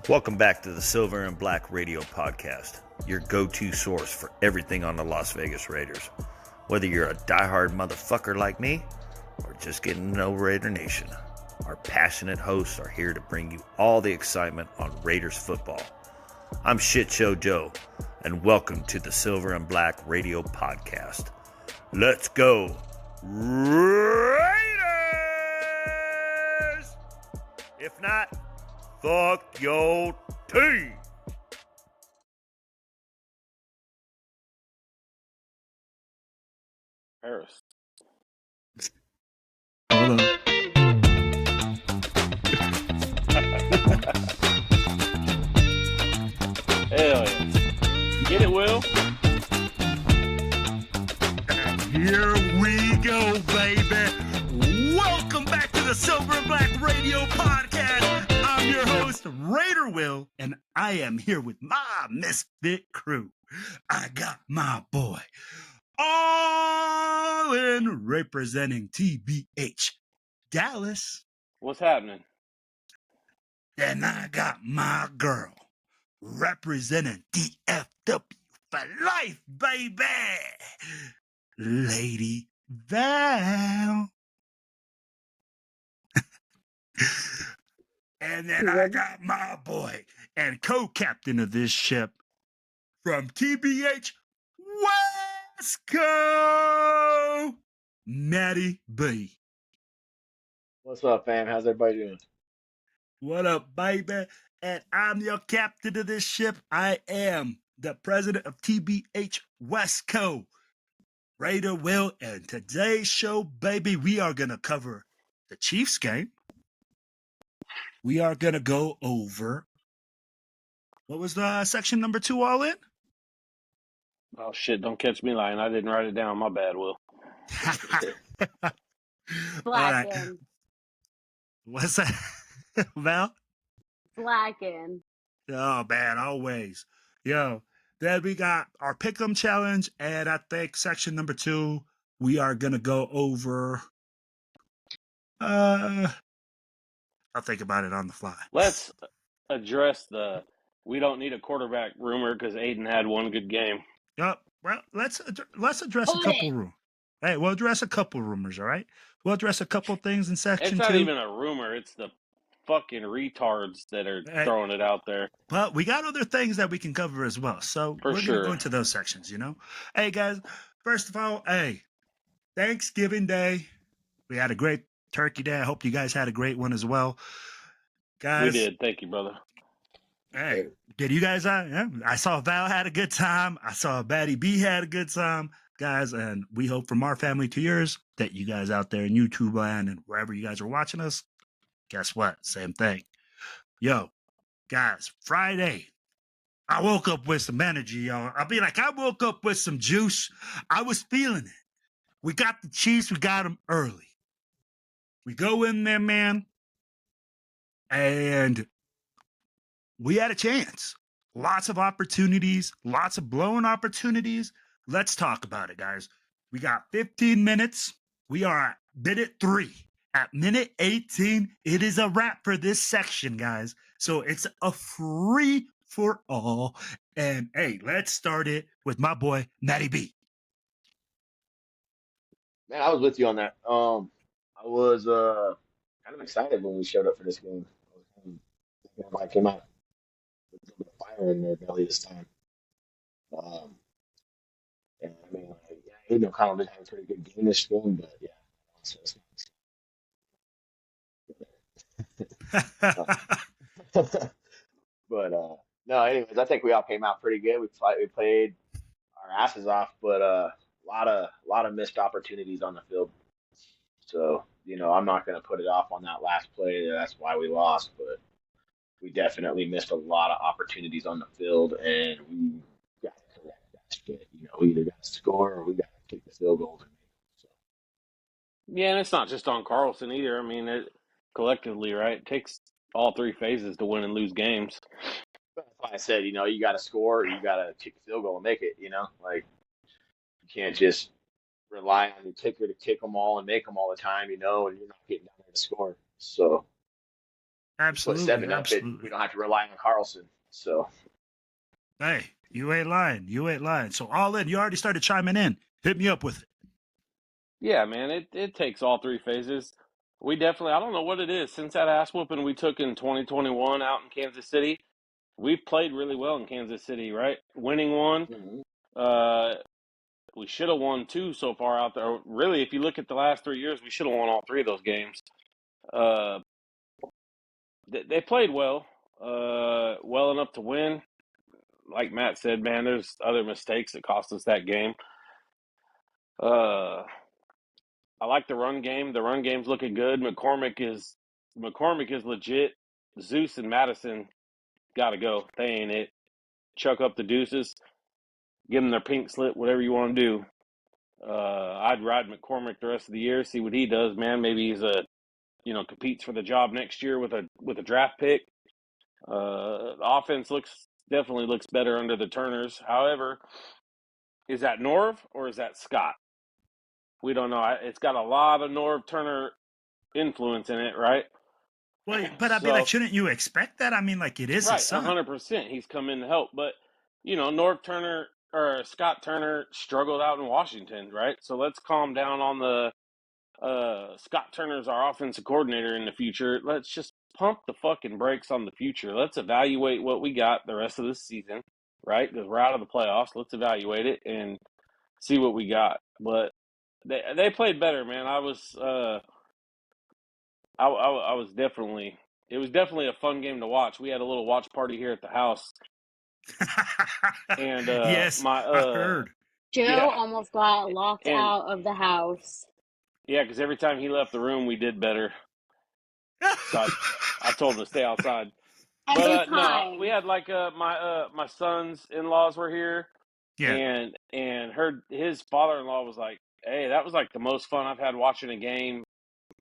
Welcome back to the Silver and Black Radio Podcast, your go-to source for everything on the Las Vegas Raiders. Whether you're a diehard motherfucker like me, or just getting to know Raider Nation, our passionate hosts are here to bring you all the excitement on Raiders football. I'm Shit Show Joe, and welcome to the Silver and Black Radio Podcast. Let's go, Raiders! If not, fuck your team! Paris. Hold on. Hell yeah. Get it, Will? Here we go, baby. Welcome back to the Silver and Black Radio Podcast. I'm your host, Raider Will, and I am here with my misfit crew. I got my boy, all in representing TBH Dallas. What's happening? And I got my girl representing DFW for life, baby. Lady Val. And then I got my boy and co-captain of this ship from TBH West Coast, Matty B. What's up, fam? How's everybody doing? What up, baby? And I'm your captain of this ship. I am the president of TBH West Coast, Raider Will. And today's show, baby, we are going to cover the Chiefs game. We are going to go over, what was the section number 2 all in? Oh, shit. Don't catch me lying. I didn't write it down. My bad, Will. Blackened. What's that, Val? Blackened. Oh, man, always. Yo, then we got our Pick'em Challenge, and I think section number 2, we are going to go over, I'll think about it on the fly. Let's address the we don't need a quarterback rumor because Aiden had one good game. Yep. Well, let's address a couple rumors. Hey, we'll address a couple rumors, all right? We'll address a couple things in section 2. It's not even a rumor. It's the fucking retards that are throwing it out there. But we got other things that we can cover as well. So we're going to go into those sections, you know? Hey, guys, first of all, hey, Thanksgiving Day. We had a great Turkey Day. I hope you guys had a great one as well. Guys, we did. Thank you, brother. Hey, did you guys? Yeah, I saw Val had a good time. I saw Batty B had a good time, guys. And we hope from our family to yours that you guys out there in YouTube land and wherever you guys are watching us, guess what? Same thing. Yo, guys, Friday, I woke up with some energy, y'all. I woke up with some juice. I was feeling it. We got the Chiefs. We got them early. We go in there, man, and we had a chance. Lots of opportunities, lots of blown opportunities. Let's talk about it, guys. We got 15 minutes. We are at minute 3. At minute 18, it is a wrap for this section, guys. So it's a free for all. And hey, let's start it with my boy, Matty B. Man, I was with you on that. I was kind of excited when we showed up for this game. I came out with a little bit of fire in their belly this time. And I mean, Aiden O'Connell did have a pretty good game this game, but yeah. So but no, anyways, I think we all came out pretty good. We played our asses off, but a lot of missed opportunities on the field. So, I'm not going to put it off on that last play. That's why we lost, but we definitely missed a lot of opportunities on the field, and we got to correct that shit. We either got to score or we got to kick the field goal. So. Yeah, and it's not just on Carlson either. I mean, collectively, right? It takes all 3 phases to win and lose games. That's why I said, you got to score, or you got to kick the field goal and make it. Like you can't just rely on your kicker to kick them all and make them all the time, and you're not getting down there to score. So put Absolutely, 7 up, absolutely. we don't have to rely on Carlson. So Hey, you ain't lying. You ain't lying. So all in, you already started chiming in. Hit me up with it. Yeah, man, it takes all three phases. We definitely, I don't know what it is. Since that ass whooping we took in 2021 out in Kansas City, we've played really well in Kansas City, right? Winning one. Uh, we should have won two so far out there. Really, if you look at the last 3 years, we should have won all three of those games. Uh, they played well, well enough to win. Like Matt said, man, there's other mistakes that cost us that game. I like the run game. The run game's looking good. McCormick is legit. Zeus and Madison got to go. They ain't it. Chuck up the deuces. Give them their pink slip, whatever you want to do. I'd ride McCormick the rest of the year, see what he does, man. Maybe he's competes for the job next year with a draft pick. The offense definitely looks better under the Turners. However, is that Norv or is that Scott? We don't know. It's got a lot of Norv Turner influence in it, right? Well, but I'd be like, shouldn't you expect that? I mean, like, it is his son. 100%. He's come in to help, but Norv Turner or Scott Turner struggled out in Washington, right? So let's calm down on the Scott Turner's our offensive coordinator in the future. Let's just pump the fucking brakes on the future. Let's evaluate what we got the rest of this season, right? Because we're out of the playoffs. Let's evaluate it and see what we got. But they played better, man. I was definitely. It was definitely a fun game to watch. We had a little watch party here at the house, and yes, I heard. Joe almost got locked out of the house. Yeah, because every time he left the room, we did better. So I told him to stay outside. Every time. No, we had like my son's in-laws were here, yeah, and his father-in-law was like, "Hey, that was like the most fun I've had watching a game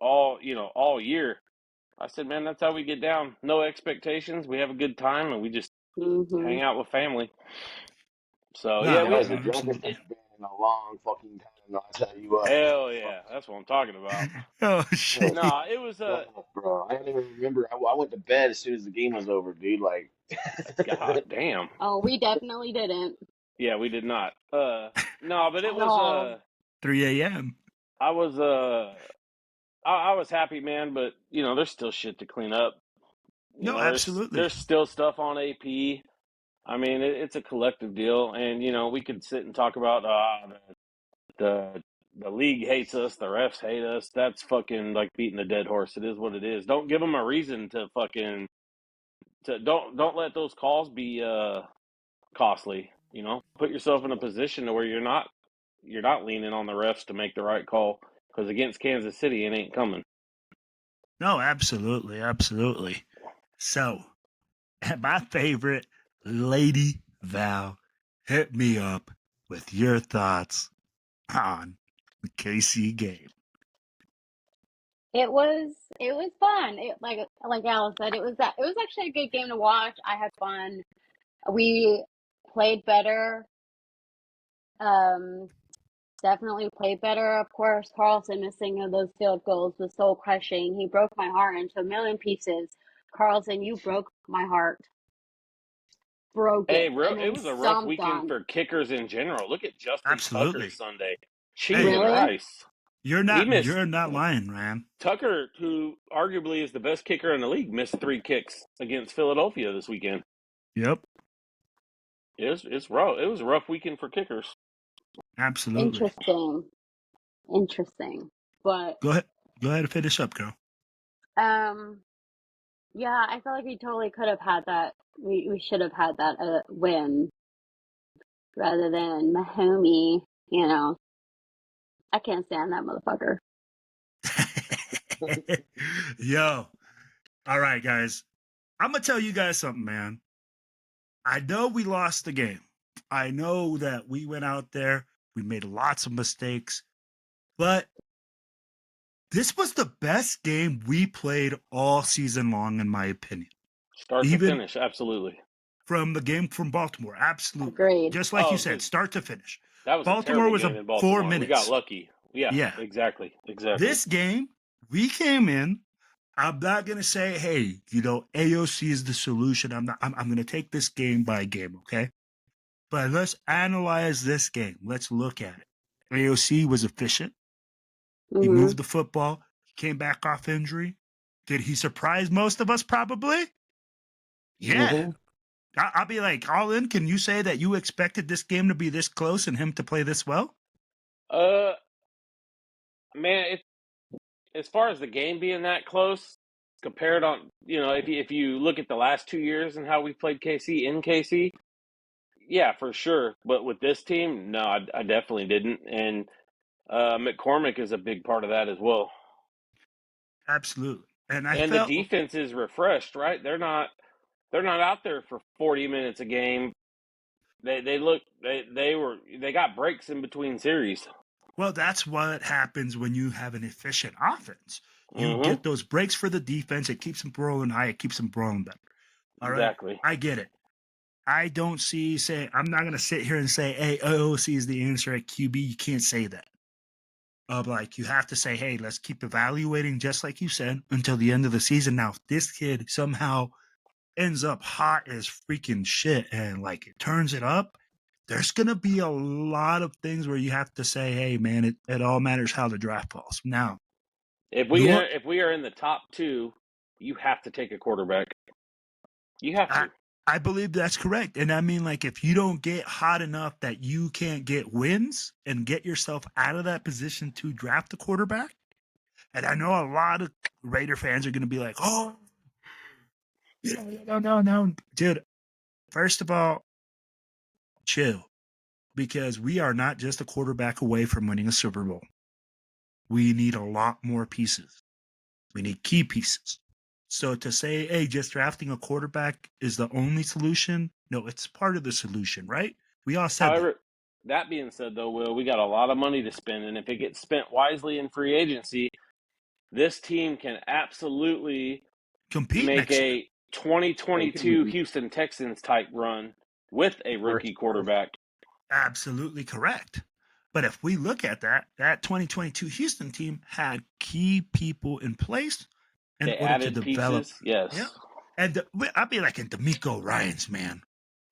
all year." I said, "Man, that's how we get down. No expectations. We have a good time, and we just hang out with family." So no, yeah, that we was the drunkest it's been in a long fucking time. I'll tell you what. hell yeah, that's what I'm talking about. Oh shit! No, it was bro. I don't even remember. I went to bed as soon as the game was over, dude. Like, God damn. Oh, we definitely didn't. Yeah, we did not. No, but it was 3 a.m. I was I was happy, man, but there's still shit to clean up. Absolutely. There's still stuff on AP. I mean, it's a collective deal, and we could sit and talk about the league hates us, the refs hate us. That's fucking like beating a dead horse. It is what it is. Don't give them a reason to fucking don't let those calls be costly. Put yourself in a position to where you're not leaning on the refs to make the right call, because against Kansas City, it ain't coming. No, absolutely, absolutely. So, my favorite, Lady Val, hit me up with your thoughts on the KC game. It was fun. Like Alice said, it was actually a good game to watch. I had fun. We played better. Definitely played better. Of course, Carlson missing of those field goals was soul crushing. He broke my heart into a million pieces. Carlson, you broke my heart. Broke it. It was a rough weekend for kickers in general. Look at Justin Tucker Sunday. Jesus Christ. You're not lying, man. Tucker, who arguably is the best kicker in the league, missed 3 kicks against Philadelphia this weekend. Yep. It's rough. It was a rough weekend for kickers. Absolutely. Interesting. But go ahead and finish up, girl. Yeah, I feel like we totally could have had that. We should have had that win rather than Mahomey. I can't stand that motherfucker. Yo, all right, guys. I'm gonna tell you guys something, man. I know we lost the game. I know that we went out there, we made lots of mistakes, but this was the best game we played all season long, in my opinion. Start to finish, absolutely. From the game from Baltimore, absolutely. Agreed. Just like you said, start to finish. That was Baltimore was game in 4 minutes. We got lucky. Yeah, exactly. This game, we came in, I'm not gonna say, hey, AOC is the solution. I'm not. I'm gonna take this game by game, okay? But let's analyze this game. Let's look at it. AOC was efficient. He Mm-hmm. moved the football. He came back off injury. Did he surprise most of us? Probably. Yeah. Mm-hmm. I'll be like, all in. Can you say that you expected this game to be this close and him to play this well? Man, as far as the game being that close, compared on, if you look at the last 2 years and how we played KC in KC, yeah, for sure. But with this team, no, I definitely didn't. And McCormick is a big part of that as well. Absolutely. And I And the felt defense is refreshed, right? They're not out there for 40 minutes a game. They got breaks in between series. well, that's what happens when you have an efficient offense. You Mm-hmm. get those breaks for the defense. It keeps them rolling high. It keeps them rolling better. All right. Exactly. I get it. I don't I'm not going to sit here and say, hey, OOC is the answer at QB. You can't say that. You have to say, hey, let's keep evaluating, just like you said, until the end of the season. Now, if this kid somehow ends up hot as freaking shit and it turns it up, there's going to be a lot of things where you have to say, hey, man, it all matters how the draft falls. Now, if we are in the top 2, you have to take a quarterback. You have to. I believe that's correct. And I mean, if you don't get hot enough that you can't get wins and get yourself out of that position to draft a quarterback, and I know a lot of Raider fans are going to be like, oh, no. Dude, first of all, chill. Because we are not just a quarterback away from winning a Super Bowl. We need a lot more pieces. We need key pieces. So to say, hey, just drafting a quarterback is the only solution, no, it's part of the solution, right? We all said However, that being said, though, Will, we got a lot of money to spend, and if it gets spent wisely in free agency, this team can absolutely compete make next year. a 2022 Houston Texans type run with a rookie quarterback. Absolutely correct. But if we look at that 2022 Houston team had key people in place in They order added to develop. pieces, yes. Yeah. And I'd be like in D'Amico Ryans, man.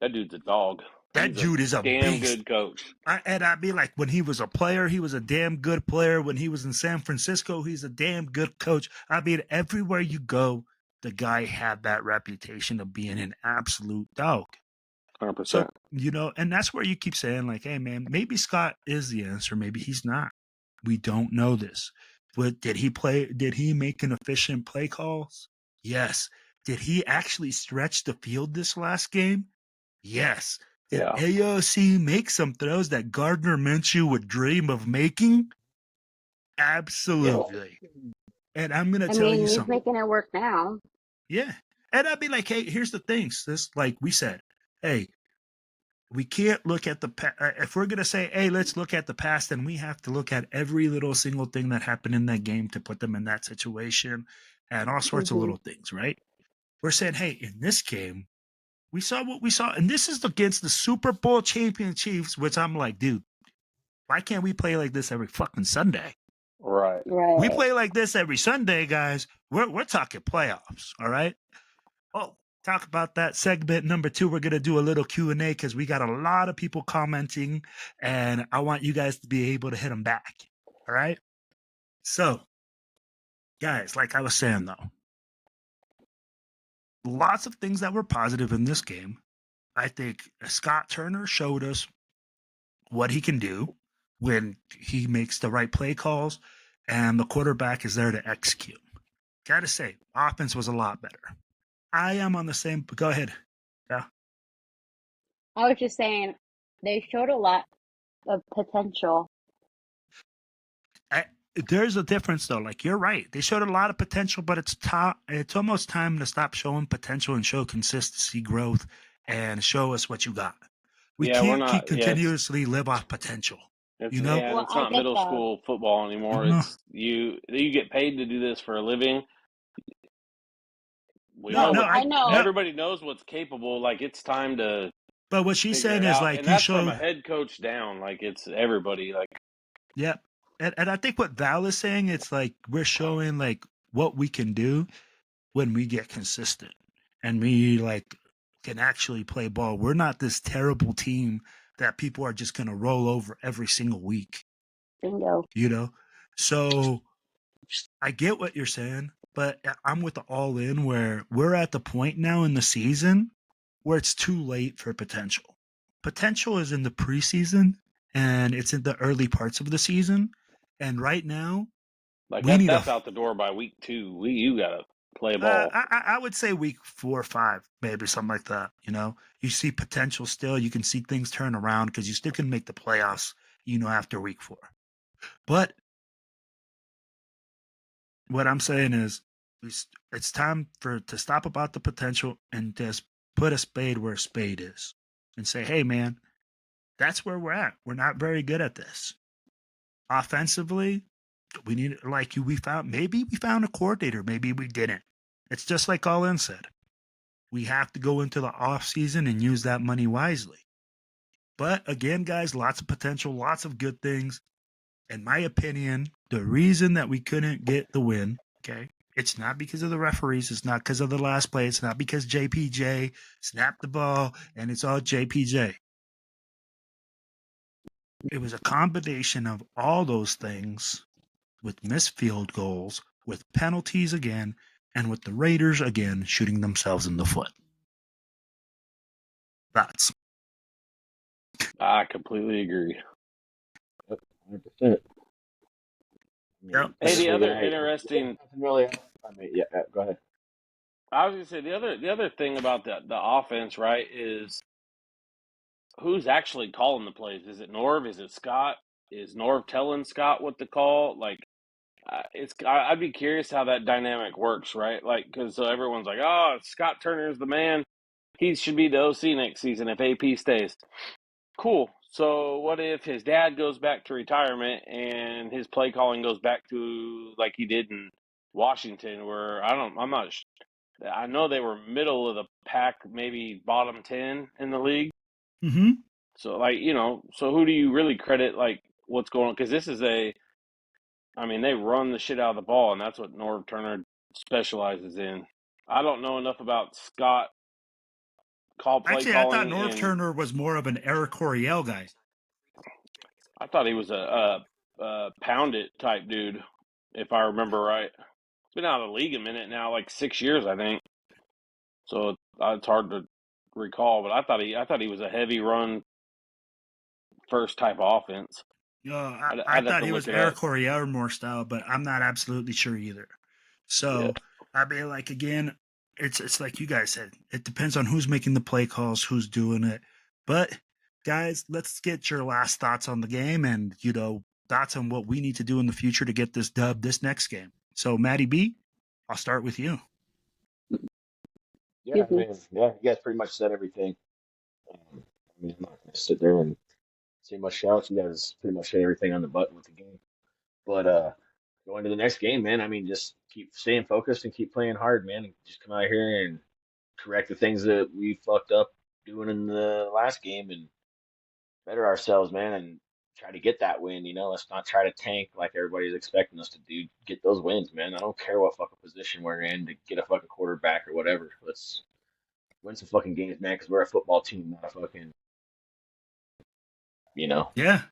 That dude's a dog. That dude is a damn beast. good coach. I'd be like, when he was a player, he was a damn good player. When he was in San Francisco, he's a damn good coach. I mean, everywhere you go, the guy had that reputation of being an absolute dog. 100%. So, and that's where you keep saying, hey, man, maybe Scott is the answer. Maybe he's not. We don't know this. But did he make an efficient play calls? Yes. Did he actually stretch the field this last game? Yes. Did AOC make some throws that Gardner Minshew would dream of making? Absolutely. Yeah. And I'm going to tell you he's something. He's making it work now. Yeah. And I'd be like, hey, here's the thing. Like we said, hey, we can't look at if we're going to say, hey, let's look at the past, then we have to look at every little single thing that happened in that game to put them in that situation and all sorts of little things, right? We're saying, hey, in this game, we saw what we saw, and this is against the Super Bowl champion Chiefs, which I'm like, dude, why can't we play like this every fucking Sunday? Right. We play like this every Sunday, guys. We're talking playoffs, all right? Oh, talk about that segment number 2. We're gonna do a little Q&A because we got a lot of people commenting, and I want you guys to be able to hit them back. All right. So, guys, like I was saying though, lots of things that were positive in this game. I think Scott Turner showed us what he can do when he makes the right play calls and the quarterback is there to execute. Gotta say, offense was a lot better. I am on the same. Go ahead. Yeah. I was just saying they showed a lot of potential. There's a difference though. You're right. They showed a lot of potential, but it's almost time to stop showing potential and show consistency, growth, and show us what you got. We can't keep continuously live off potential. It's not middle school football anymore. Mm-hmm. It's you get paid to do this for a living. I know. Everybody knows what's capable. It's time to. But what she's saying is and that's from a head coach down. It's everybody. Yep. And I think what Val is saying, it's we're showing what we can do when we get consistent and we can actually play ball. We're not this terrible team that people are just going to roll over every single week. Bingo. So I get what you're saying, but I'm with the all in where we're at the point now in the season where it's too late for potential. Potential is in the preseason and it's in the early parts of the season. And right now, Like we need that's out the door by week 2. You gotta play ball. I would say week 4 or 5, maybe something like that. You see potential still. You can see things turn around because you still can make the playoffs, after week 4. But what I'm saying is, it's time to stop about the potential and just put a spade where a spade is, and say, hey man, that's where we're at. We're not very good at this. Offensively, we need we found a coordinator, maybe we didn't. It's just like All In said. We have to go into the off season and use that money wisely. But again, guys, lots of potential, lots of good things. In my opinion, the reason that we couldn't get the win, okay, it's not because of the referees. It's not because of the last play. It's not because JPJ snapped the ball and it's all JPJ. It was a combination of all those things with missed field goals, with penalties again, and with the Raiders again shooting themselves in the foot. That's. I completely agree. 100%. Yep. Hey, the other interesting. Really, yeah, go ahead. I was gonna say the other thing about the offense, right, is who's actually calling the plays? Is it Norv? Is it Scott? Is Norv telling Scott what to call? I'd be curious how that dynamic works, right? Because everyone's like, oh, Scott Turner's the man. He should be the OC next season if AP stays. Cool. So what if his dad goes back to retirement and his play calling goes back to like he did in Washington, where I know they were middle of the pack, maybe bottom 10 in the league. Mm-hmm. So so who do you really credit what's going on? Because they run the shit out of the ball, and that's what Norv Turner specializes in. I don't know enough about Scott play Actually, calling. I thought Norv Turner was more of an Eric Coryell guy. I thought he was a pound it type dude, if I remember right. He's been out of the league a minute now, like 6 years, I think. So it's hard to recall, but I thought he was a heavy run first type offense. I thought he was Eric Coryell more style, but I'm not absolutely sure either. So, yeah. Again, it's like you guys said. It depends on who's making the play calls, who's doing it. But, guys, let's get your last thoughts on the game and, thoughts on what we need to do in the future to get this dub this next game. So, Matty B, I'll start with you. Yeah, you guys pretty much said everything. I'm not going to sit there and say much else. You guys pretty much hit everything on the button with the game. But going to the next game, man, just keep staying focused and keep playing hard, man. And just come out here and correct the things that we fucked up doing in the last game and better ourselves, man, and try to get that win. Let's not try to tank like everybody's expecting us to do. Get those wins, man. I don't care what fucking position we're in to get a fucking quarterback or whatever. Let's win some fucking games, man, because we're a football team, not a fucking, Yeah,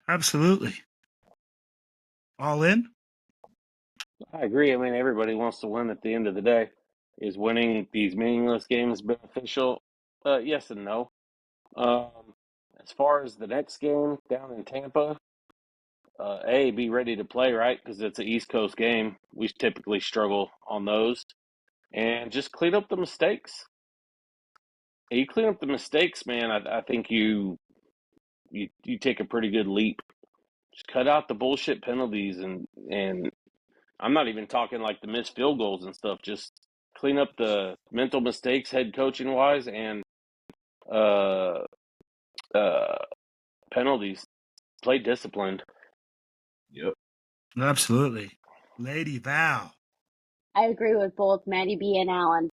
absolutely. All in? I agree. Everybody wants to win at the end of the day. Is winning these meaningless games beneficial? Yes and no. As far as the next game down in Tampa, be ready to play, right? Because it's an East Coast game. We typically struggle on those. And just clean up the mistakes. You clean up the mistakes, man, I think you take a pretty good leap. Just cut out the bullshit penalties and I'm not even talking like the missed field goals and stuff. Just clean up the mental mistakes, head coaching wise, and uh, penalties. Play disciplined. Yep. Absolutely. Lady Val. I agree with both Matty B and Alan.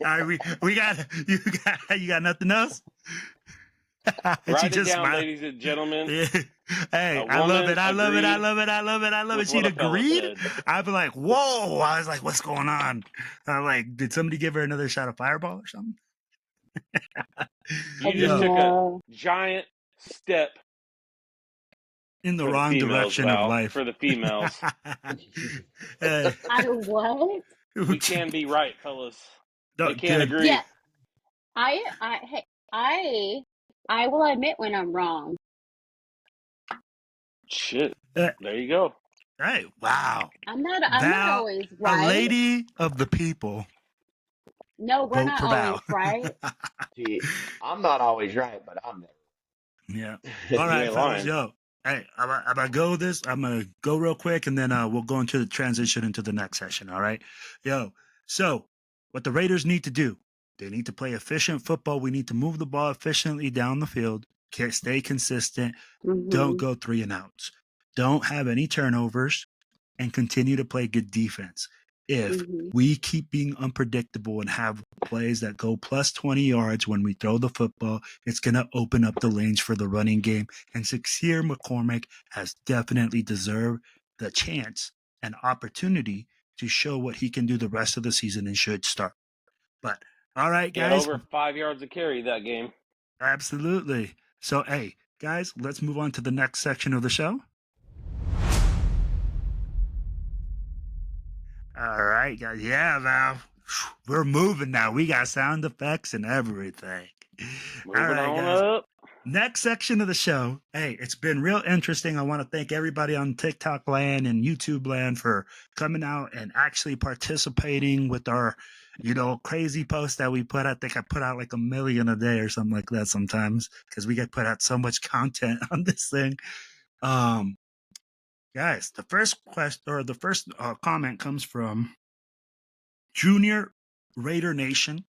All right, we got you got nothing else? And she Write it just down, smiled. ladies and gentlemen. Yeah. Hey, A I love woman it. I love it. I agreed love it. I love it. I love it. with She'd what a fella agreed. said. I'd be like, whoa. I was like, what's going on? I'm like, did somebody give her another shot of Fireball or something? You just Yo, took a No. giant step in the for the wrong females, direction of Val. life. For the females. Hey, I what? We can be right, fellas. no, We can good. agree. Yeah, hey, I will admit when I'm wrong. Shit. Uh, There you go. hey, wow. I'm not Val, always a right. lady of the people. No, we're Vote not for always Val. right. See, I'm not always right, but I'm Yeah. All there. You right, ain't fellas. lying. Yo, hey, I'm gonna go this. I'm gonna go real quick, and then we'll go into the transition into the next session. All right. Yo. So, what the Raiders need to do? They need to play efficient football. We need to move the ball efficiently down the field. Stay consistent. Don't Hmm. go 3-and-outs. Don't have any turnovers, and continue to play good defense. If Hmm. we keep being unpredictable and have plays that go plus 20 yards when we throw the football, it's going to open up the lanes for the running game. And Sincere McCormick has definitely deserved the chance and opportunity to show what he can do the rest of the season and should start. But all right, He had guys. over 5 yards of carry that game. Absolutely. So, hey, guys, let's move on to the next section of the show. All right, guys. Yeah, Val. We're moving now. We got sound effects and everything. All Moving right, on guys. up. Next section of the show. Hey, it's been real interesting. I want to thank everybody on TikTok land and YouTube land for coming out and actually participating with our, crazy posts that we put. I think I put out like 1 million a day or something like that sometimes because we get put out so much content on this thing. Guys, the first question or the first comment comes from Junior Raider Nation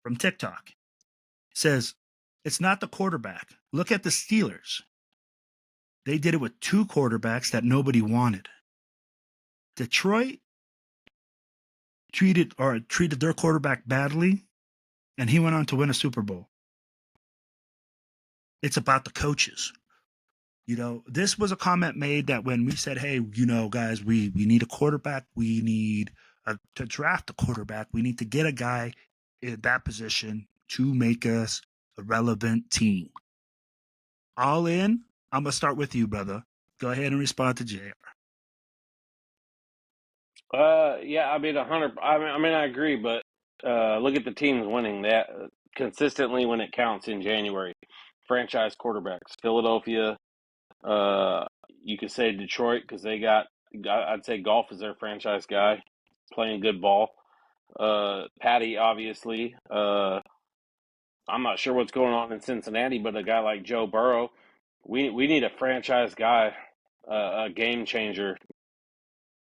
from TikTok. Says, it's not the quarterback. Look at the Steelers. They did it with 2 quarterbacks that nobody wanted. Detroit treated their quarterback badly, and he went on to win a Super Bowl. It's about the coaches. This was a comment made that when we said, hey, guys, we need a quarterback. We need to draft a quarterback. We need to get a guy in that position to make us a relevant team. All in. I'm going to start with you, brother. Go ahead and respond to JR. Yeah, I mean, 100. I agree, but look at the teams winning that consistently when it counts in January. Franchise quarterbacks, Philadelphia. You could say Detroit because they got. I'd say Golf is their franchise guy, playing good ball. Patty, obviously. I'm not sure what's going on in Cincinnati, but a guy like Joe Burrow, we need a franchise guy, a game changer,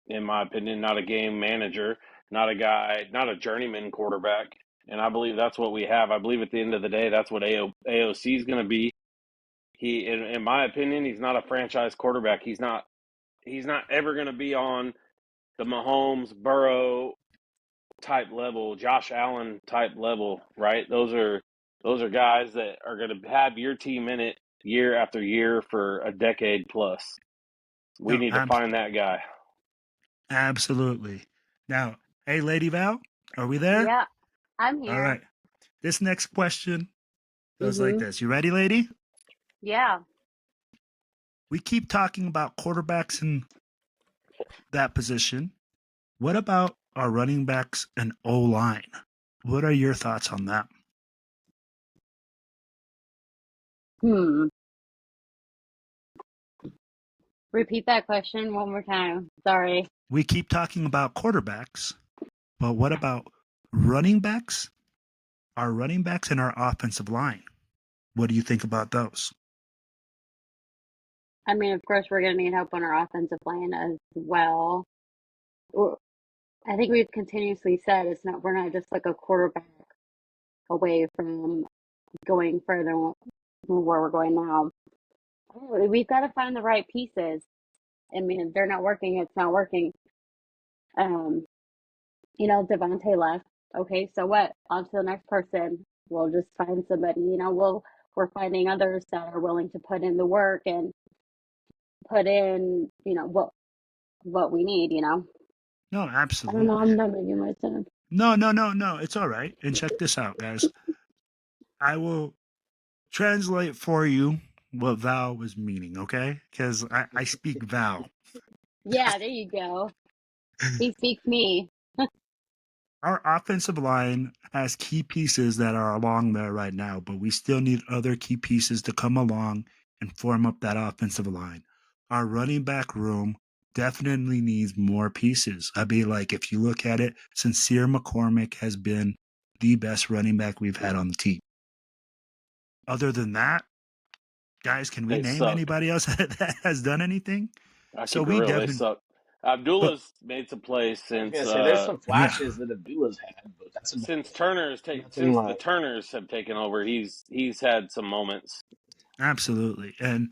in my opinion, not a game manager, not a guy, not a journeyman quarterback. And I believe that's what we have. I believe at the end of the day, that's what AOC is going to be. He, in my opinion, he's not a franchise quarterback. He's not ever going to be on the Mahomes, Burrow type level, Josh Allen type level, right? Those are guys that are going to have your team in it year after year for a decade plus. We No, need to find that guy. absolutely. Now, hey, Lady Val, are we there? Yeah, I'm All here. right. This next question goes like Hmm. this. You ready, lady? Yeah. We keep talking about quarterbacks in that position. What about our running backs and O line? What are your thoughts on that? Hmm. Repeat that question one more time. Sorry. We keep talking about quarterbacks, but what about running backs? Our running backs and our offensive line. What do you think about those? I mean, of course, we're going to need help on our offensive line as well. I think we've continuously said we're not just like a quarterback away from going further than where we're going now. We've got to find the right pieces. I mean, if they're not working, it's not working. Um, Devontae left. Okay, so what? On to the next person. We'll just find somebody. we're finding others that are willing to put in the work and put in, what we need, No, I don't know, absolutely. I'm not making my sense. No. It's all right. And check this out, guys. I will translate for you what Val was meaning, okay? Because I speak Val. Yeah, there you go. He speaks me. Our offensive line has key pieces that are along there right now, but we still need other key pieces to come along and form up that offensive line. Our running back room definitely needs more pieces. I mean, like, if you look at it, Sincere McCormick has been the best running back we've had on the team. Other than that, guys, can we They name suck. anybody else that has done anything? I So keep it we real. They definitely, suck. but Abdullah's made some plays I was since gonna say there's some yeah, flashes that Abdullah's had, but that's about since it. Nothing since the like Turners have taken over. He's had some moments. absolutely. And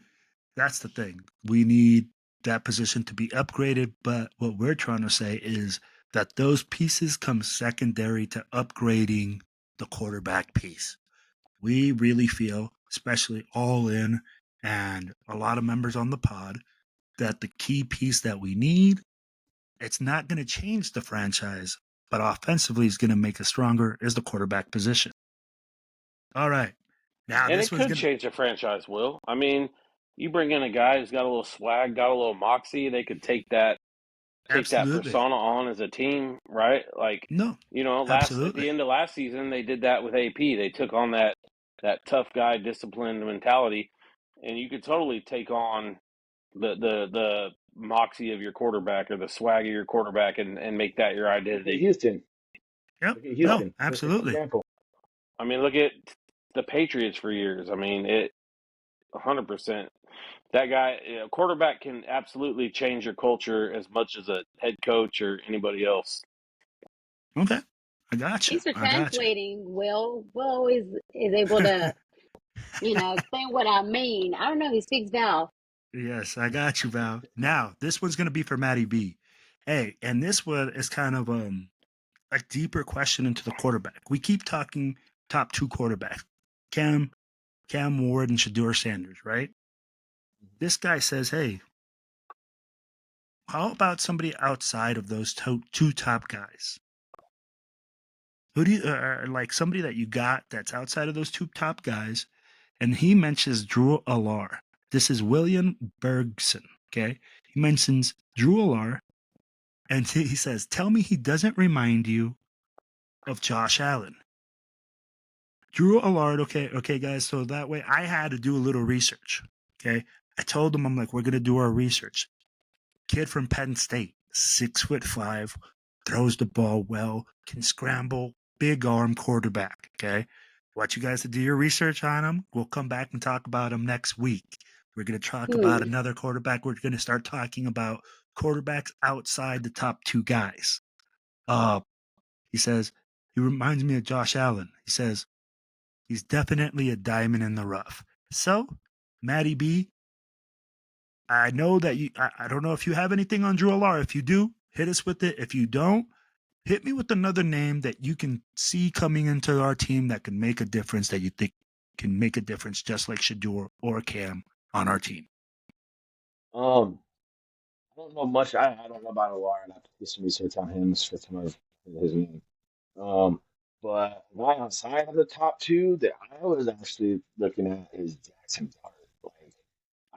that's the thing. We need that position to be upgraded. But what we're trying to say is that those pieces come secondary to upgrading the quarterback piece. We really feel, especially all in and a lot of members on the pod, that the key piece that we need, it's not going to change the franchise, but offensively is going to make us stronger, is the quarterback position. All right. Now And this it one's could going to, change a franchise, Will. I mean, you bring in a guy who's got a little swag, got a little moxie, they could take that absolutely. persona on as a team, right? Like, No, last at absolutely. the end of last season, they did that with AP. They took on that tough guy, disciplined mentality, and you could totally take on the moxie of your quarterback or the swag of your quarterback and make that your look at identity. Houston. Yep. Look at No, Houston. Perfect absolutely. example. I mean, look at the Patriots for years. I mean, 100%. That guy, quarterback can absolutely change your culture as much as a head coach or anybody else. Okay. I got you. Thanks for I got you. translating, Will. Will always is able to, explain what I mean. I don't know, he speaks Val. Yes, I got you, Val. Now, this one's gonna be for Matty B. Hey, and this one is kind of a deeper question into the quarterback. We keep talking top two quarterbacks. Cam, Cam Ward and Shador Sanders, right? This guy says, hey, how about somebody outside of those two top guys? Who do you like somebody that you got that's outside of those two top guys? And he mentions Drew Alar. This is William Bergson. Okay, he mentions Drew Alar, and he says, "Tell me he doesn't remind you of Josh Allen." Drew Allard. Okay, guys. So that way, I had to do a little research. Okay, I told him, I'm like, we're gonna do our research. Kid from Penn State, 6'5", throws the ball well, can scramble, big arm quarterback. Okay. Want you guys to do your research on him. We'll come back and talk about him next week. We're going to talk about Hmm. another quarterback. We're going to start talking about quarterbacks outside the top two guys. He says, he reminds me of Josh Allen. He says, he's definitely a diamond in the rough. So, Matty B, I know that I don't know if you have anything on Drew Alar. If you do, hit us with it. If you don't, hit me with another name that you can see coming into our team that can make a difference, that you think can make a difference, just like Shador or Cam on our team. I don't know much. I don't know about Alar. I have to do some research on him. It's first time I've heard his name. Um, but right outside of the top two that I was actually looking at is Jackson Dart. Like,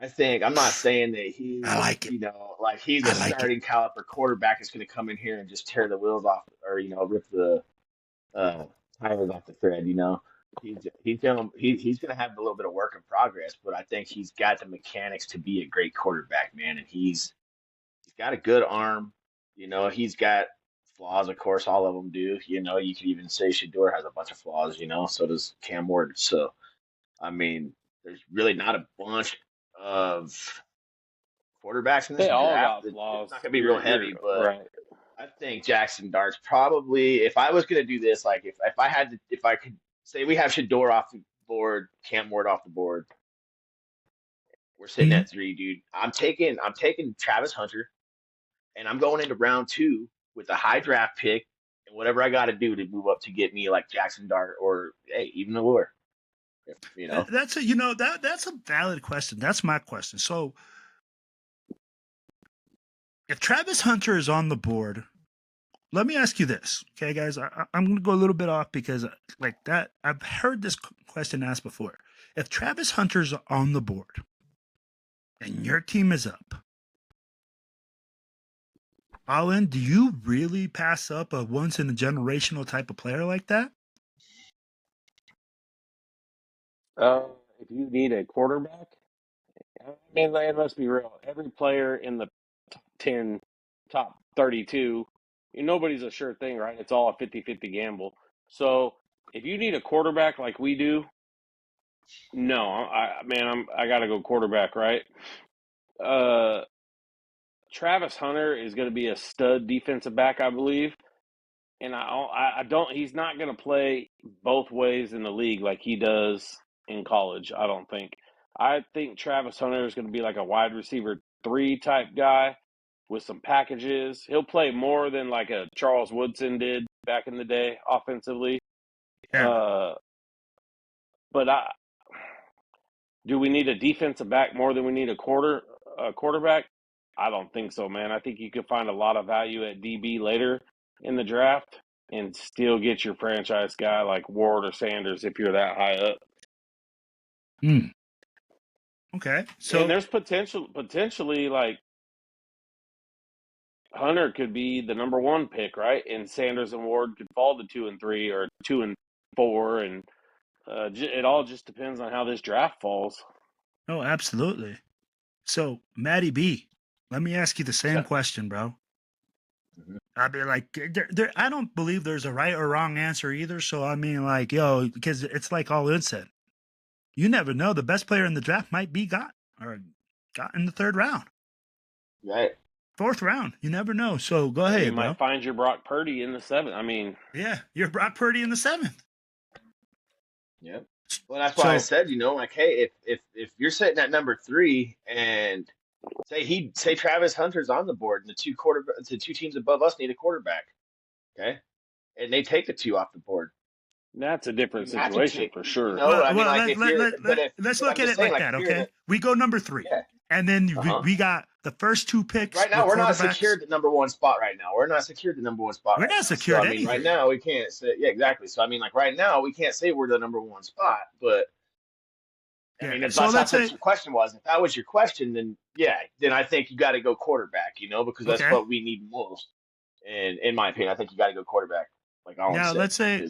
I think I'm not saying that I he's, like it. like he's a I like it. starting caliber quarterback that's going to come in here and just tear the wheels off or rip the uh, tires off the thread. He's gonna have a little bit of work in progress, but I think he's got the mechanics to be a great quarterback, man. And he's got a good arm. He's got flaws, of course, all of them do. You could even say Shador has a bunch of flaws. So does Cam Ward. So I mean, there's really not a bunch of quarterbacks in this They all draft. got It's flaws. not gonna be real You're heavy, but right. I think Jackson Dart's probably, if I was gonna do this, like if I had to, if I could say we have Shador off the board, Cam Ward off the board, we're sitting Hmm? at three, dude. I'm taking Travis Hunter, and I'm going into round two with a high draft pick and whatever I got to do to move up to get me like Jackson Dart or hey, even the lure. You know, That's that's a valid question. That's my question. So if Travis Hunter is on the board, let me ask you this, okay, guys? I'm going to go a little bit off because like that, I've heard this question asked before. If Travis Hunter's on the board and your team is up, Allen, do you really pass up a once in a generational type of player like that? If you need a quarterback, I mean, let's be real. Every player in the top 10, top 32, nobody's a sure thing, right? It's all a 50-50 gamble. So if you need a quarterback like we do, no, I got to go quarterback, right? Travis Hunter is going to be a stud defensive back, I believe. And I don't. He's not going to play both ways in the league like he does in college. I don't think. I think Travis Hunter is going to be like a wide receiver 3 type guy with some packages. He'll play more than like a Charles Woodson did back in the day offensively. Yeah. But do we need a defensive back more than we need a quarterback? I don't think so, man. I think you could find a lot of value at DB later in the draft and still get your franchise guy like Ward or Sanders if you're that high up. Okay. So and there's potentially like Hunter could be the number 1 pick, right? And Sanders and Ward could fall to 2 and 3 or 2 and 4, and it all just depends on how this draft falls. oh, absolutely. So Matty B, let me ask you the same question, bro. Mhm. I mean, like, I don't believe there's a right or wrong answer either. So I mean, like, because it's like all it said. You never know. The best player in the draft might be got in the 3rd round, right? 4th round. You never know. So go ahead, You bro. might find your Brock Purdy in the 7th. I mean, Yeah, you're Brock Purdy in the 7th. Yeah. Well, that's why I said, like, hey, if you're sitting at number 3 and say Travis Hunter's on the board and the two teams above us need a quarterback, okay, and they take the 2 off the board. that's a different You have to situation take, for sure. Let's look at it like that, okay? We go number 3, yeah, and then we got the first 2 picks. right now we're not secured the number 1 spot. Right now we're not secured the number 1 spot. We're right not now. secured So, I mean, anything. right now we can't say, yeah, exactly. So I mean, like right now we can't say we're the number 1 spot, but I mean, if that's what your question was. If that was your question, then then I think you got to go quarterback, because that's what we need most. And in my opinion, I think you got to go quarterback. Like now, let's say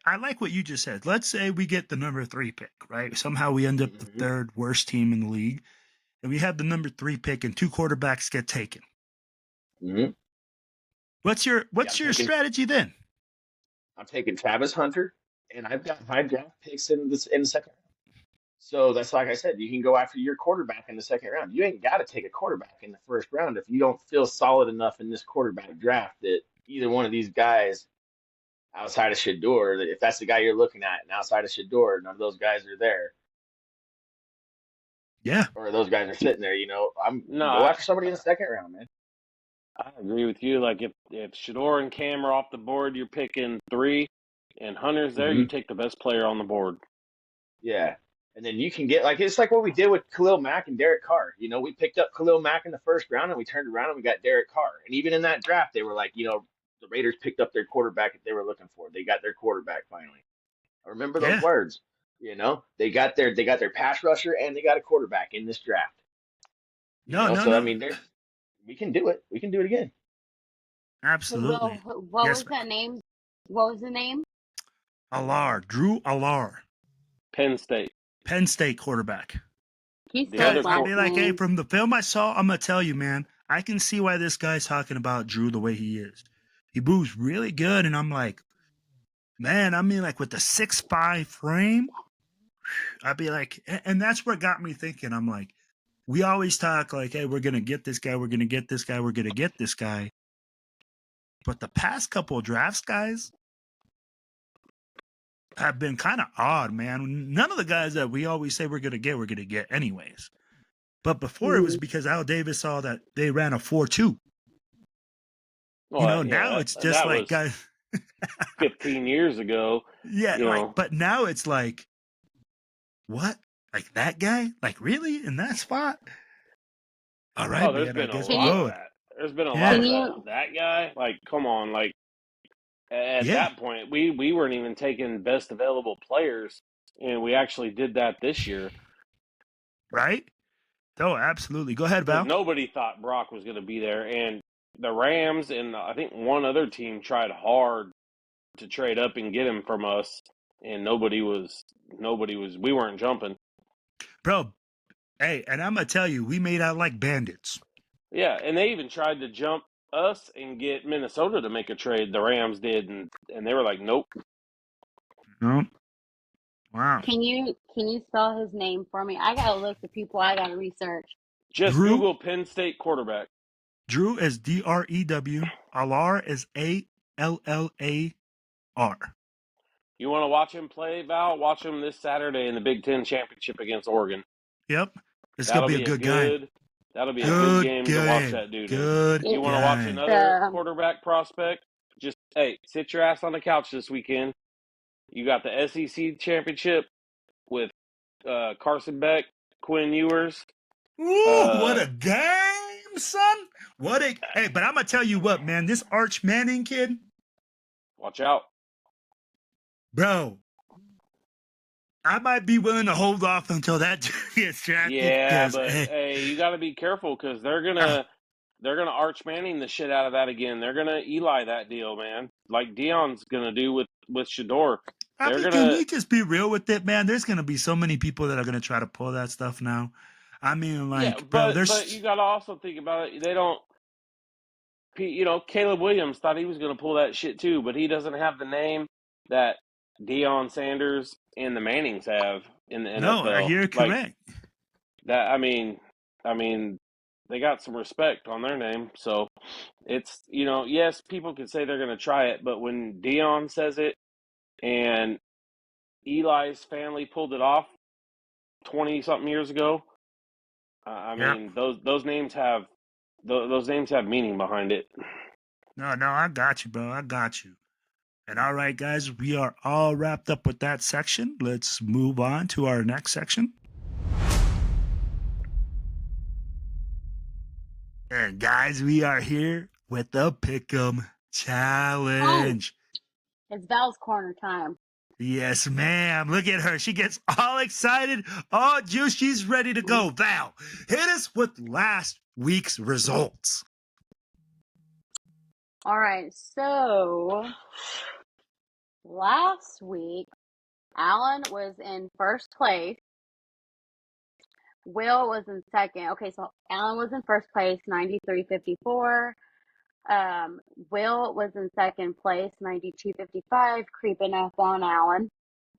I like what you just said. Let's say we get the number 3 pick, right? Somehow we end up the 3rd worst team in the league, and we have the number 3 pick, and 2 quarterbacks get taken. Mm-hmm. What's your strategy then? I'm taking Travis Hunter, and I've got high draft picks in the 2nd round. So that's like I said, you can go after your quarterback in the 2nd round. You ain't got to take a quarterback in the 1st round if you don't feel solid enough in this quarterback draft that either one of these guys outside of Shador, if that's the guy you're looking at, and outside of Shador, none of those guys are there. Yeah. Or those guys are sitting there, go after somebody in the 2nd round, man. I agree with you. Like if Shador and Cam are off the board, you're picking 3, and Hunter's there, you take the best player on the board. Yeah. And then you can get, like, it's like what we did with Khalil Mack and Derek Carr. We picked up Khalil Mack in the 1st round, and we turned around and we got Derek Carr. And even in that draft, they were like, the Raiders picked up their quarterback that they were looking for. They got their quarterback finally. I remember those words. They got their pass rusher and they got a quarterback in this draft. I mean, we can do it. We can do it again. Absolutely. What was that name? What was the name? Drew Allar. Penn State quarterback. He's I'll be like, hey, from the film I saw, I'm gonna tell you, man, I can see why this guy's talking about Drew the way he is. He moves really good, and I'm like, man, I mean, like with the 6'5" frame, I'd be like, and that's what got me thinking. I'm like, we always talk like, hey, we're gonna get this guy, we're gonna get this guy, we're gonna get this guy. But the past couple of drafts, guys, have been kind of odd, man. None of the guys that we always say we're going to get anyways. But before it was because Al Davis saw that they ran a 4.2. Well, now it's just like guys 15 years ago. Yeah, but now it's like What? Like that guy? Like really? In that spot? All right, Oh, there's man. I been a guess we're lot of going. that. There's been a lot Yeah. of Can that. you That guy, like, come on, like at Yeah. that point, we weren't even taking best available players, and we actually did that this year Right? Oh, absolutely. Go ahead, because Val. nobody thought Brock was going to be there, and the Rams and I think one other team tried hard to trade up and get him from us, and nobody was. We weren't jumping. Bro, hey, and I'm going to tell you, we made out like bandits. Yeah, and they even tried to jump us and get Minnesota to make a trade. The Rams did, and they were like, nope. No. Wow. can you spell his name for me? I gotta look the people I gotta research. Just Drew Google Penn State quarterback. Drew is Drew. Alar is Allar. You want to watch him play, Val? Watch him this Saturday in the Big Ten championship against Oregon. Yep. It's going That'll to be be a good game. That'll be a good Good game to watch game. that dude in. Good You It's want to watch game. another quarterback prospect? Just hey, sit your ass on the couch this weekend. You got the SEC championship with Carson Beck, Quinn Ewers. Ooh, what a game, son. Hey, but I'm going to tell you what, man. This Arch Manning kid, Watch out. bro, I might be willing to hold off until that gets drafted. Yeah, but Hey, hey, you got to be careful because they're gonna Arch Manning the shit out of that again. They're gonna Eli that deal, man. Like Dion's gonna do with Shador. I They're mean, can gonna we just be real with it, man? There's going to be so many people that are going to try to pull that stuff now. I mean, yeah, like, bro, but you got to also think about it. They don't. You know, Caleb Williams thought he was gonna pull that shit too, but he doesn't have the name that Deion Sanders and the Mannings have in the no, NFL. you're Like correct. that. I mean, they got some respect on their name. So it's, yes, people can say they're going to try it, but when Dion says it and Eli's family pulled it off 20 something years ago, I Yep. mean, those names have meaning behind it. No, I got you, bro. I got you. And all right, guys, we are all wrapped up with that section. Let's move on to our next section. And guys, we are here with the Pick'em Challenge. It's Val's corner time. Yes, ma'am. Look at her. She gets all excited, all juice. She's ready to go. Val, hit us with last week's results. All right, so last week, Alan was in first place. Will was in second. Okay, so Alan was in first place, 93.54. Will was in second place, 92.55, creeping up on Alan.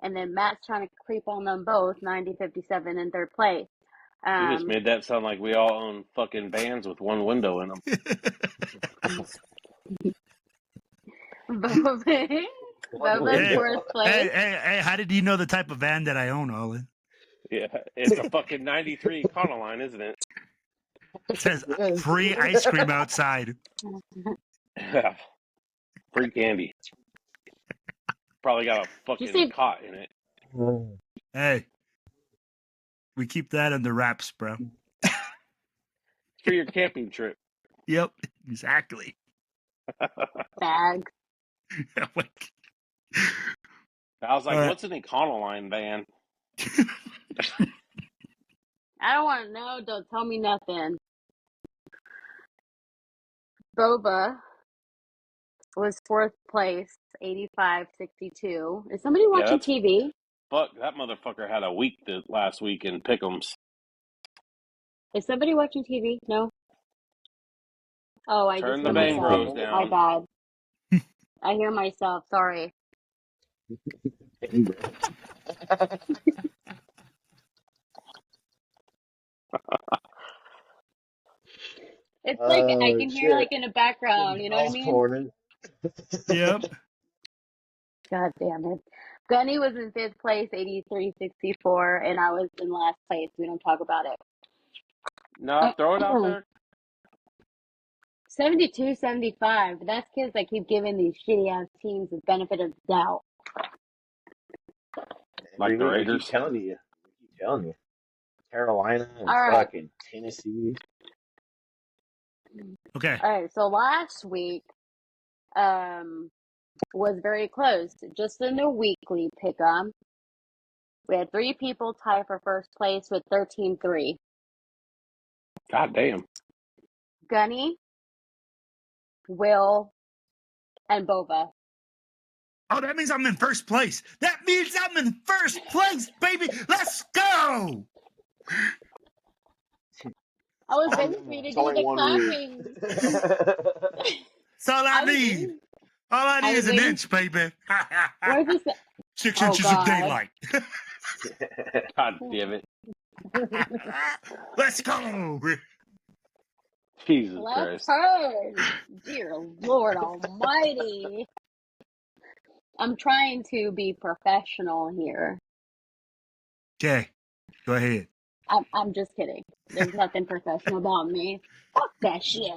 And then Matt's trying to creep on them both, 90.57 in third place. You just made that sound like we all own fucking vans with one window in them. Boba's fourth place. Hey, how did you know the type of van that I own, Olin? Yeah, it's a fucking 93 Econoline, isn't it? It says free ice cream outside. Yeah. Free candy. Probably got a fucking cot in it. Hey, we keep that under wraps, bro. For your camping trip. Yep, exactly. Bags. I was like, what's an Econoline van? I don't want to know. Don't tell me nothing. Boba was fourth place, 85.62. Is somebody watching TV? Fuck, that motherfucker had a week last week in Pick'ems. Is somebody watching TV? No? Oh, I Turn just the hear Bang myself. Bros down. My bad. I hear myself. Sorry. It's like I can hear like in the background, you know what I mean? Corner. Yep. God damn it. Gunny was in fifth place, 83.64, and I was in last place. We don't talk about it. No, throw it out there. 72-75. That's because I keep giving these shitty ass teams the benefit of the doubt. Like the Raiders. We keep telling you, Carolina and All right. fucking Tennessee. Okay. All right. So last week was very close. Just in the weekly pick'em, we had 3 people tie for first place with 13-3. God damn. Gunny, Will, and Bova. Oh, that means I'm in first place. That means I'm in first place, baby. Let's go. I was Calm waiting for down. you to It's do only the one clapping. week. That's all I I was need. waiting. All I need I was is an waiting. inch, baby. Where's this? 6 Oh, inches of God. daylight. God damn it. Let's go. Jesus Left Christ. turn. Dear Lord Almighty. I'm trying to be professional here. Okay, go ahead. I'm just kidding. There's nothing professional about me. Fuck that shit.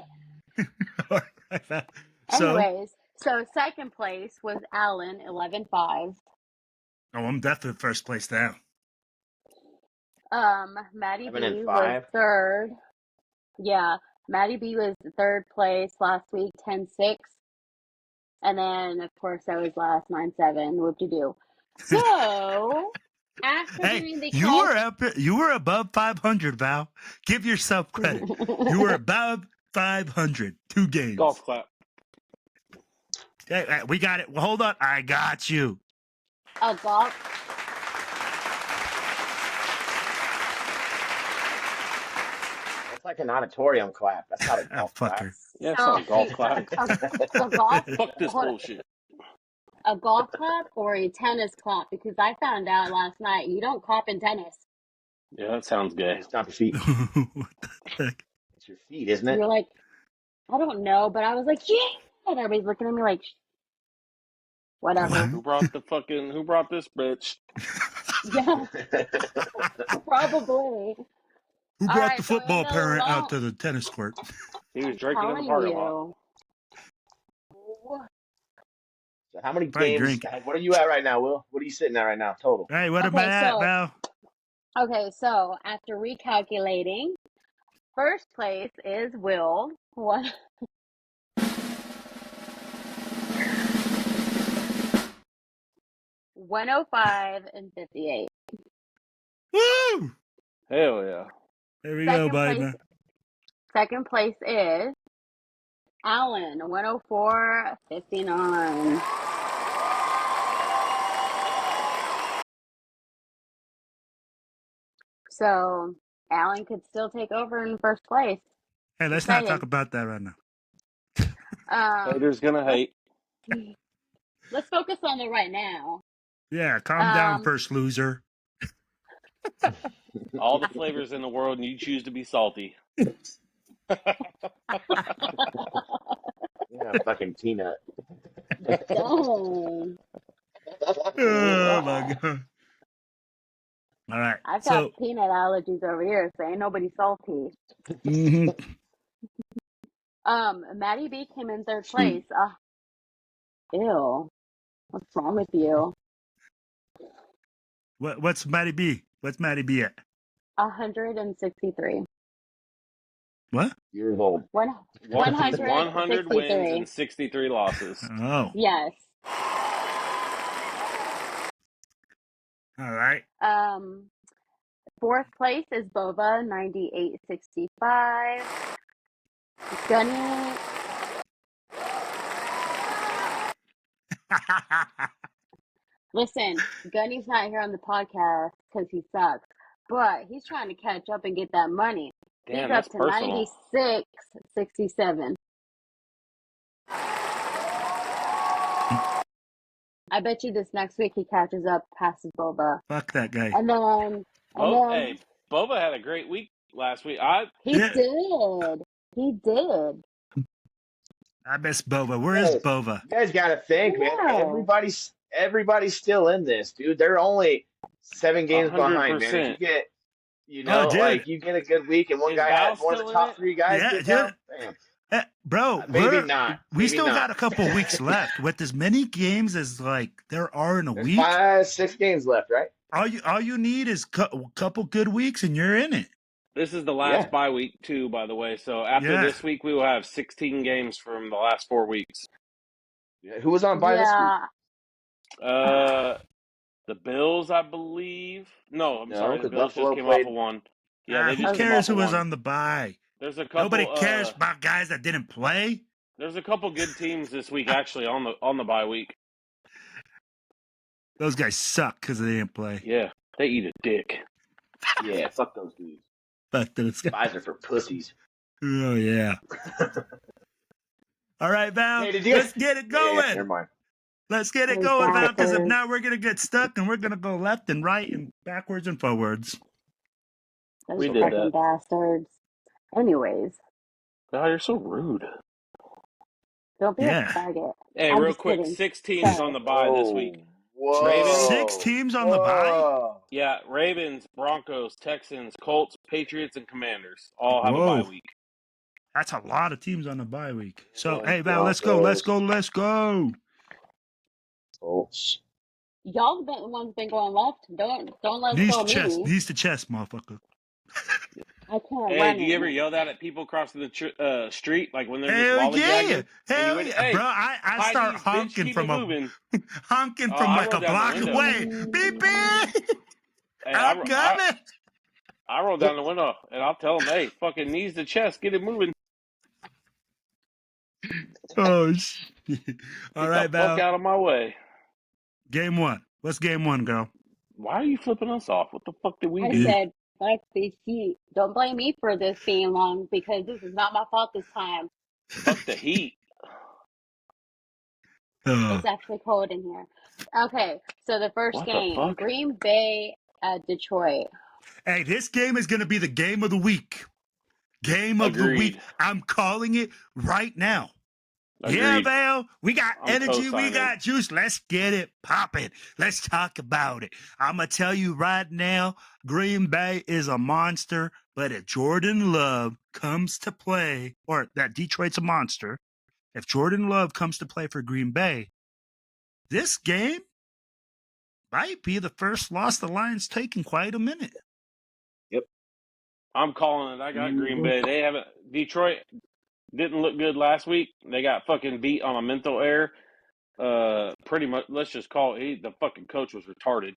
So, Anyways, so second place was Allen, 11-5. oh, I'm definitely first place now. Maddie 7 and B was 5. third. Yeah, Maddie B was third place last week, 10-6. And then, of course, I was last, 9-7. Whoop-de-doo. So, after Hey, doing the you were up. You were above 500, Val. Give yourself credit. You were above 500. 2 games. Golf clap. Hey, we got it. Well, hold on. I got you. a golf. That's like an auditorium clap. That's not a Ah, golf fuck clap. her. Yeah, it's So, not a golf clap. a golf. Fuck this hold on. bullshit. A golf clap or a tennis clap? Because I found out last night you don't clap in tennis. Yeah, that sounds You gay. just stomp your feet. What the heck? It's your feet, isn't it? You're like, I don't know, but I was like, yeah. And everybody's looking at me like, whatever. Who brought this bitch? Yeah, probably. Who All brought right, the so in football the parent out long, to the tennis court? He was I'm drinking in the telling parking lot. you. So how many Probably games? drinking. What are you at right now, Will? What are you sitting at right now, total? Hey, what am Okay, I at, so Val? after recalculating, first place is Will. 105-58. Woo! Hell yeah. There we go, buddy. Second place is Allen, 104-59. So Allen could still take over in first place. Hey, let's Just not saying. talk about that right now. Haters gonna hate. Let's focus on the right now. Yeah, calm down, first loser. All the flavors in the world, and you choose to be salty. Yeah, fucking peanut. Dang. Oh my god! All right, I've got so peanut allergies over here, so ain't nobody salty. mhm. Maddie B came in third place. Ew. What's wrong with you? What's Maddie B? What's Maddie B at? 163. What? Years old. 100 wins 163. and 63 losses. Oh, Yes. all right. Fourth place is Boba, 98-65. Gunny. Listen, Gunny's not here on the podcast because he sucks, but he's trying to catch up and get that money. Damn, He's that's up to personal. 96-67. I bet you this next week he catches up, passes Boba. Fuck that guy. And then, Hey, Boba had a great week last week. he did. He did. I miss Boba. Where is Boba? You guys got to think, man. Everybody's still in this, dude. They're only 7 games behind, man. If you get, you get a good week and one of the top 3 guys gets down, bam. Bro, maybe not. We still got a couple weeks left with as many games as there are in a week. 5-6 games left, right? all you need is a couple good weeks, and you're in it. This is the last bye week too, by the way. So after this week, we will have 16 games from the last 4 weeks. Yeah. Who was on bye this week? The Bills, I believe. No, I'm sorry. The because Bills Buffalo just came played. off of one. Yeah, they just who came cares off who of was one. on the bye? There's a couple. Nobody cares about guys that didn't play. There's a couple good teams this week actually on the bye week. Those guys suck because they didn't play. Yeah, they eat a dick. Yeah, fuck those dudes. But those guys. Buys are for pussies. Oh yeah. All right, Val. Hey, let's get it going. Yeah, never mind. Let's get it going, Val. Because if not, we're gonna get stuck, and we're gonna go left and right and backwards and forwards. Those We did that. bastards. Anyways. Oh, you're so rude. Don't be a faggot. Hey, real quick, kidding. 6 teams on the bye this week. Whoa. Ravens, 6 teams on the bye? Yeah, Ravens, Broncos, Texans, Colts, Patriots, and Commanders all have a bye week. That's a lot of teams on the bye week. So, hey, Val, let's go. Colts. Y'all the ones been going left. Don't let Knees go to chest. me. Knees to chest, motherfucker. I can't Hey, run do you ever yell that at people crossing the street, like when they're just Hell lollygagging? yeah, Hey, bro! I start honking from like a block away. Beep beep. Hey, I'm coming. I roll down the window and I'll tell them, "Hey, fucking knees to chest, get it moving." Oh shit! All right, Val. Fuck out of my way. Game 1. What's game 1, girl? Why are you flipping us off? What the fuck did we do? I said, fuck this heat. Don't blame me for this being long because this is not my fault this time. Fuck the heat. It's actually cold in here. Okay, so the first game, Green Bay at Detroit. Hey, this game is going to be the game of the week. Game of the week. I'm calling it right now. Agreed. Yeah, Val, we got energy, we got juice. Let's get it popping. Let's talk about it. I'm going to tell you right now, Green Bay is a monster, but if Jordan Love comes to play, or that Detroit's a monster, if Jordan Love comes to play for Green Bay, this game might be the first loss the Lions take in quite a minute. Yep. I'm calling it. I got Green Bay. They haven't. Detroit didn't look good last week. They got fucking beat on a mental error. Pretty much. Let's just call it. The fucking coach was retarded.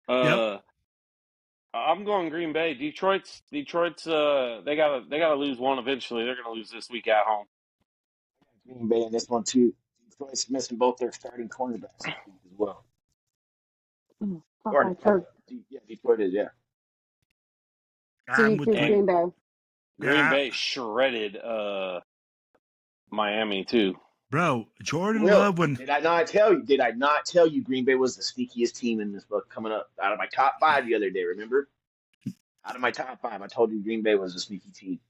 Yep. I'm going Green Bay. Detroit's. They gotta lose one eventually. They're gonna lose this week at home. Green Bay in this one too. Detroit's missing both their starting cornerbacks as well. Detroit is, yeah. So you choose Green Bay. Green Bay shredded Miami too. Bro, Jordan Love Did I not tell you Green Bay was the sneakiest team in this book coming up out of my top 5 the other day, remember? Out of my top 5, I told you Green Bay was a sneaky team.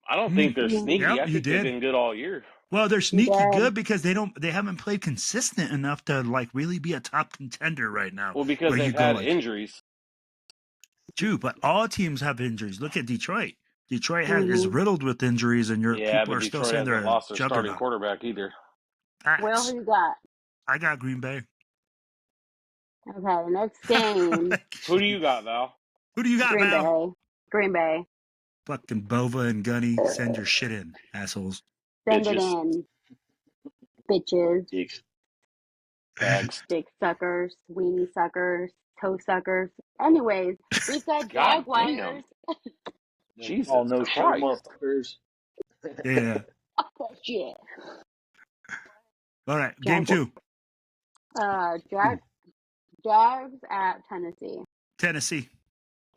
I don't think they're sneaky. I think they've been good all year. Well, they're sneaky good because they haven't played consistent enough to like really be a top contender right now. Well, because they've had injuries. True, but all teams have injuries. Look at Detroit. Detroit is riddled with injuries, and people are still saying they're lost their starting quarterback either. Well, who you got? I got Green Bay. Okay, next game. Who do you got, Val? Who do you got, Val? Green Bay. Fucking Bova and Gunny, send your shit in, assholes. Send it in, bitches. Dicks. Bags. Dick suckers, weenie suckers, toe suckers. Anyways, we've got Jaguars. Jesus no shit, motherfuckers. Yeah. Fuck that shit. All right, game 2. Jags at Tennessee.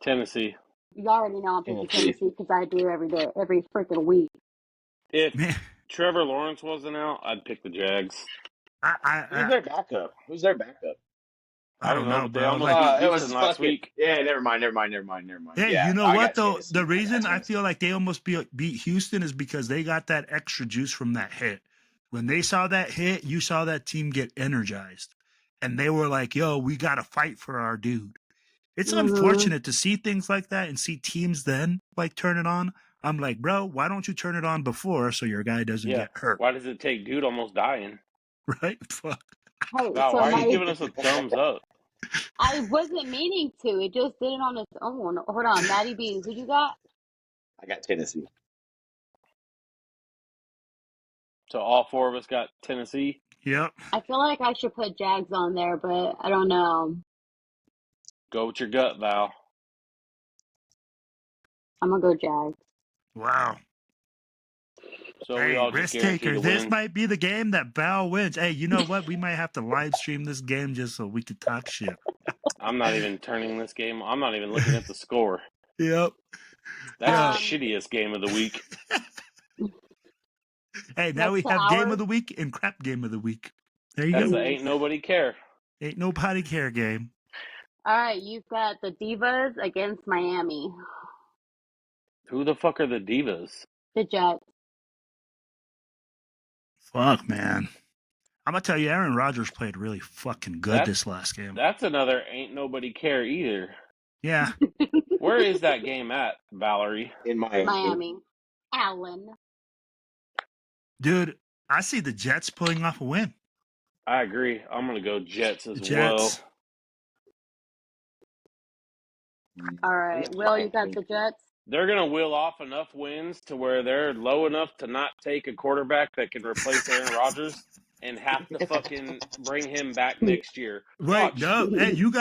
Tennessee. You already know I'm picking Tennessee because I do every day, every freaking week. If Trevor Lawrence wasn't out, I'd pick the Jags. Who's their backup? I don't know, but they bro. almost beat Houston last week. Yeah, never mind. Hey, you know what, though? The reason I feel like they almost beat Houston is because they got that extra juice from that hit. When they saw that hit, you saw that team get energized. And they were like, yo, we got to fight for our dude. It's unfortunate to see things like that and see teams then, like, turn it on. I'm like, bro, why don't you turn it on before so your guy doesn't get hurt? Why does it take dude almost dying? Right? Fuck. Hey, Wow, why are you giving us a thumbs up? I wasn't meaning to. It just did it on its own. Hold on, Maddie B, who you got? I got Tennessee. So all four of us got Tennessee. Yep. I feel like I should put Jags on there, but I don't know. Go with your gut, Val. I'm gonna go Jags. Wow. So we Hey, all just risk guarantee taker. to This win. might be the game that Val wins. Hey, you know what? We might have to live stream this game just so we could talk shit. I'm not even turning this game. I'm not even looking at the score. Yep. That's the Yeah. shittiest game of the week. Hey, now Next we to have game of ours. the week and crap game of the week. There you That's go. the ain't nobody care. Ain't no potty care game. All right, you've got the Divas against Miami. Who the fuck are the Divas? The Jets. Fuck, man. I'm gonna tell you, Aaron Rodgers played really fucking good this last game. That's another ain't nobody care either. Yeah. Where is that game at, Valerie? In Miami. Miami. Allen. Dude, I see the Jets pulling off a win. I agree. I'm gonna go Jets as Jets. All right, Will, you got the Jets? They're gonna wheel off enough wins to where they're low enough to not take a quarterback that can replace Aaron Rodgers and have to fucking bring him back next year. Wait, Watch. no. Hey, you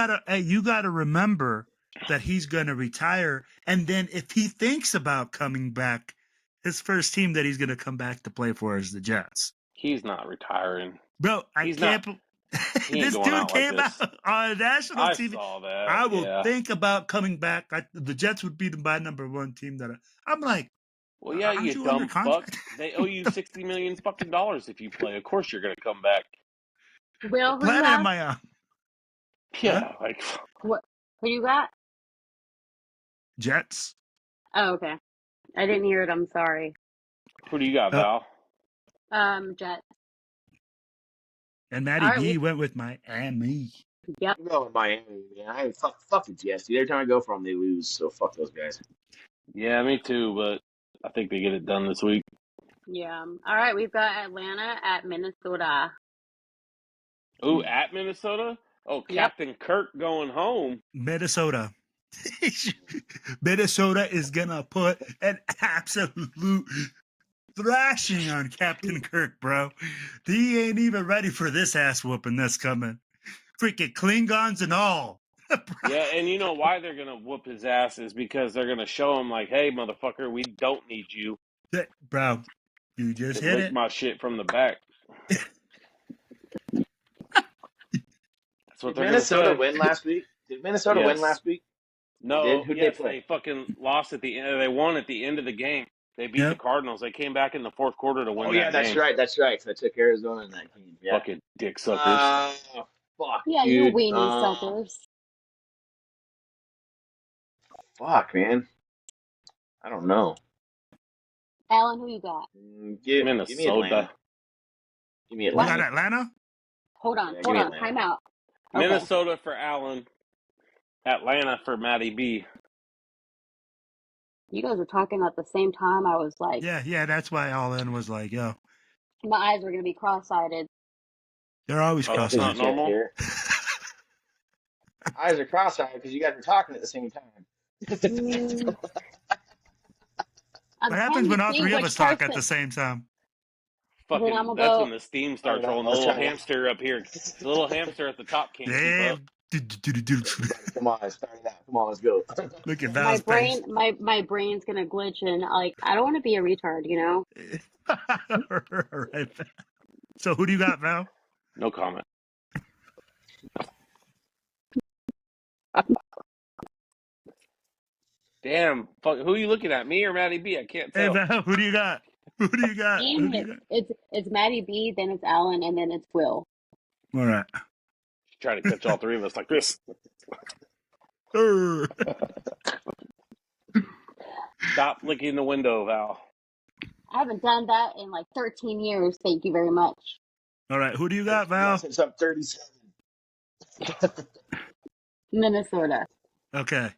gotta remember that he's gonna retire, and then if he thinks about coming back, his first team that he's gonna come back to play for is the Jets. He's not retiring. Bro, I He's can't. He ain't This going dude out like came this. out on national I TV. saw that. I will Yeah. think about coming back. The Jets would be my number one team. I'm like, Well, yeah, aren't you you under dumb fuck. contract? They owe you $60 million fucking dollars if you play. Of course you're gonna come back. Will, who you Planet have? am I on? Yeah, like What? Who you got? Jets. Oh, okay. I didn't hear it. I'm sorry. who do you got, Val? Jets. And Matty All right, B went with Miami. Yep. I'm going with Miami, man. I fuck the Jets, dude. Every time I go for them, they lose. So fuck those guys. Yeah, me too, but I think they get it done this week. Yeah. All right, we've got Atlanta at Minnesota. Ooh, at Minnesota? Oh, Yep. Captain Kirk going home. Minnesota. Minnesota is gonna put an absolute thrashing on Captain Kirk, bro. He ain't even ready for this ass whooping that's coming. Freaking Klingons and all. Yeah, and you know why they're gonna whoop his ass is because they're gonna show him like, hey, motherfucker, we don't need you Bro, you just to hit lick it. my shit from the back. That's what Did they're Minnesota gonna say. win last week? Did Minnesota win Yes. last week? No, They did? Who'd yes, they play? they fucking lost at the end. They won at the end of the game. They beat Yep. the Cardinals. They came back in the fourth quarter to win that that's game. right. That's right. Because I took Arizona in that game. Yeah. Fucking dick suckers. Fuck, Yeah, dude. you weenie suckers. Fuck, man. I don't know. Alan, who you got? Give me Minnesota. Atlanta. Give me You Atlanta. got Atlanta? Hold on, Yeah, give hold me on. Atlanta. Time out. Okay. Minnesota for Allen. Atlanta for Matty B. You guys were talking at the same time. I was like, Yeah, that's why All In was like, yo, my eyes were gonna be cross-eyed. they're always Oh, that's cross-eyed. not normal? Hear. Eyes are cross-eyed because you guys are talking at the same time. I'm What happens trying when to all think three of which us talk person. at the same time? Fucking, Then I'm gonna that's go. when the steam starts I don't know. rolling. The I was little trying to- hamster up here, the little hamster at the top can't keep Yeah. up. Come on, let's start it out. Come on, let's go. Look at My Val's face. brain, my brain's gonna glitch, and like I don't want to be a retard, you know. All right. So who do you got, Val? No comment. Damn, fuck, who are you looking at? Me or Matty B? I can't Hey, tell. Val, who do you got? Who do you got? Who Damn do it! you got? It's Maddie B, then it's Alan, and then it's Will. All right. Trying to catch all three of us like this. Stop licking the window, Val. I haven't done that in like 13 years. Thank you very much. All right. Who do you got, Val? Since I'm 37. Minnesota. Okay.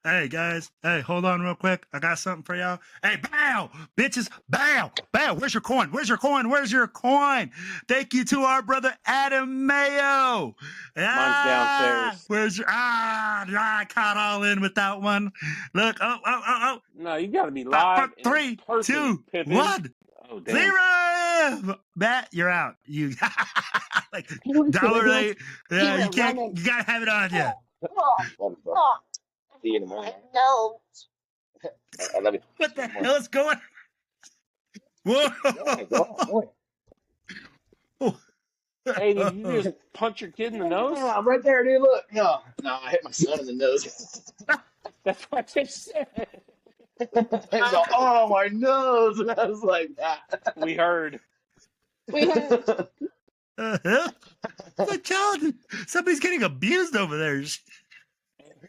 Hey guys, hey, hold on real quick. I got something for y'all. Hey, bow, bitches, bow, bow. Where's your coin? Where's your coin? Where's your coin? Thank you to our brother Adam Mayo. Mine's downstairs. Where's your I caught all in with that one. Look, oh. No, you got to be live and in 3, person, 2, Pippin. 1. Oh, damn. 0. Matt, you're out. You like He went dollar to late. Yeah, you went can't. running. You gotta have it on you. See you in the morning. No. I love you. What the hell is going? Whoa! Go on. Hey, did you just punch your kid in the nose? Yeah, I'm right there, dude. Look. No, I hit my son in the nose. That's what I said. He's all, oh, my nose. And I was like, that. We heard. We heard. The child, somebody's getting abused over there.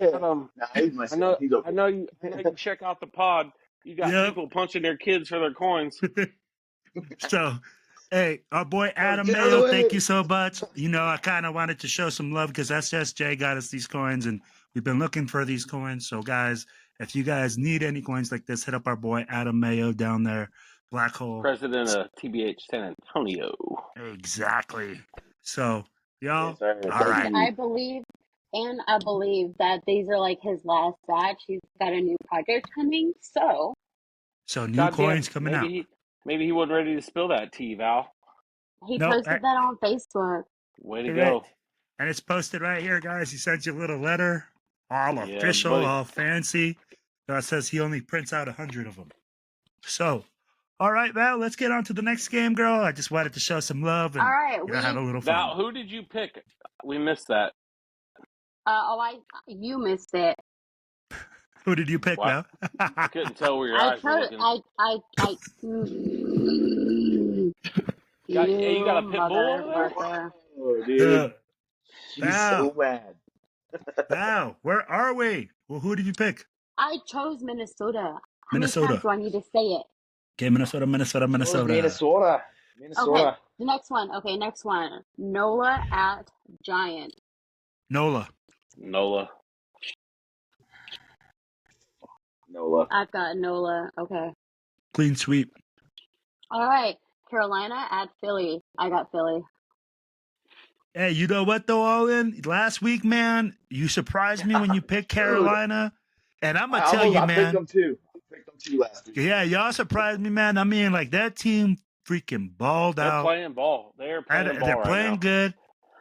Nah, he's my son. I know. He's okay. I know you check out the pod. You got Yep. people punching their kids for their coins. So, hey, our boy Adam Get out of the Mayo, way. thank you so much. You know, I kind of wanted to show some love because SSJ got us these coins, and we've been looking for these coins. So, guys, if you guys need any coins like this, hit up our boy Adam Mayo down there, Black Hole. President of TBH San Antonio. Exactly. So, y'all, Yes, sir. all right. I believe that these are like his last batch. He's got a new project coming, so So, new Goddamn, coins coming out. Maybe he wasn't ready to spill that tea, Val. he No, posted that on Facebook. Way to Correct. go. And it's posted right here, guys. He sent you a little letter, all Yeah, official, buddy. all fancy. It says he only prints out 100 of them. So, all right, Val, let's get on to the next game, girl. I just wanted to show some love and All right, have a little fun. Val, who did you pick? We missed that. you missed it. Who did you pick, What? Val? I couldn't tell where your I eyes were chose. You got a pit bull mother over there? worker. Oh, dude. She's Val. so mad. Val, where are we? Well, who did you pick? I chose Minnesota. How Minnesota. many times do I need to say it? Okay, Minnesota. Oh, Minnesota. Okay, the next one. Okay, next one. NOLA at Giant. NOLA. Nola. I've got NOLA. Okay. Clean sweep. All right. Carolina at Philly. I got Philly. Hey, you know what though, all in? Last week, man, you surprised me when you picked Carolina. And I'm going to tell you, I man. picked them too last week. Yeah, y'all surprised me, man. I mean, like, that team freaking balled They're out. playing ball. They're playing ball They're right playing now. good,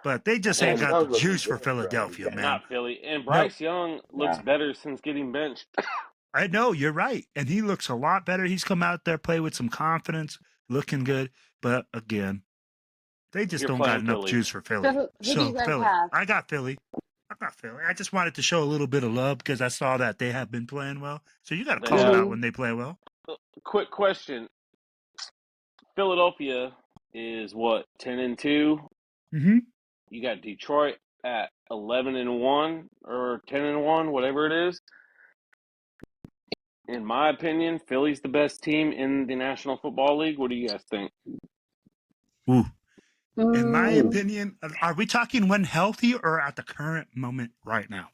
but they just ain't Bryce got Young the looking juice for good, bro. Philadelphia, man. Not Philly. And Bryce Young looks better since getting benched. I know, you're right. And he looks a lot better. He's come out there, play with some confidence, looking good. But again, they just You're don't got playing enough Philly. juice for Philly. So who do you guys Philly. have? I got Philly. I just wanted to show a little bit of love because I saw that they have been playing well. So you got to They call them have. out when they play well. Quick question. Philadelphia is what, 10-2? Mm-hmm. You got Detroit at 11-1 or 10-1, whatever it is. In my opinion, Philly's the best team in the National Football League. What do you guys think? Ooh. In my opinion, are we talking when healthy or at the current moment right now?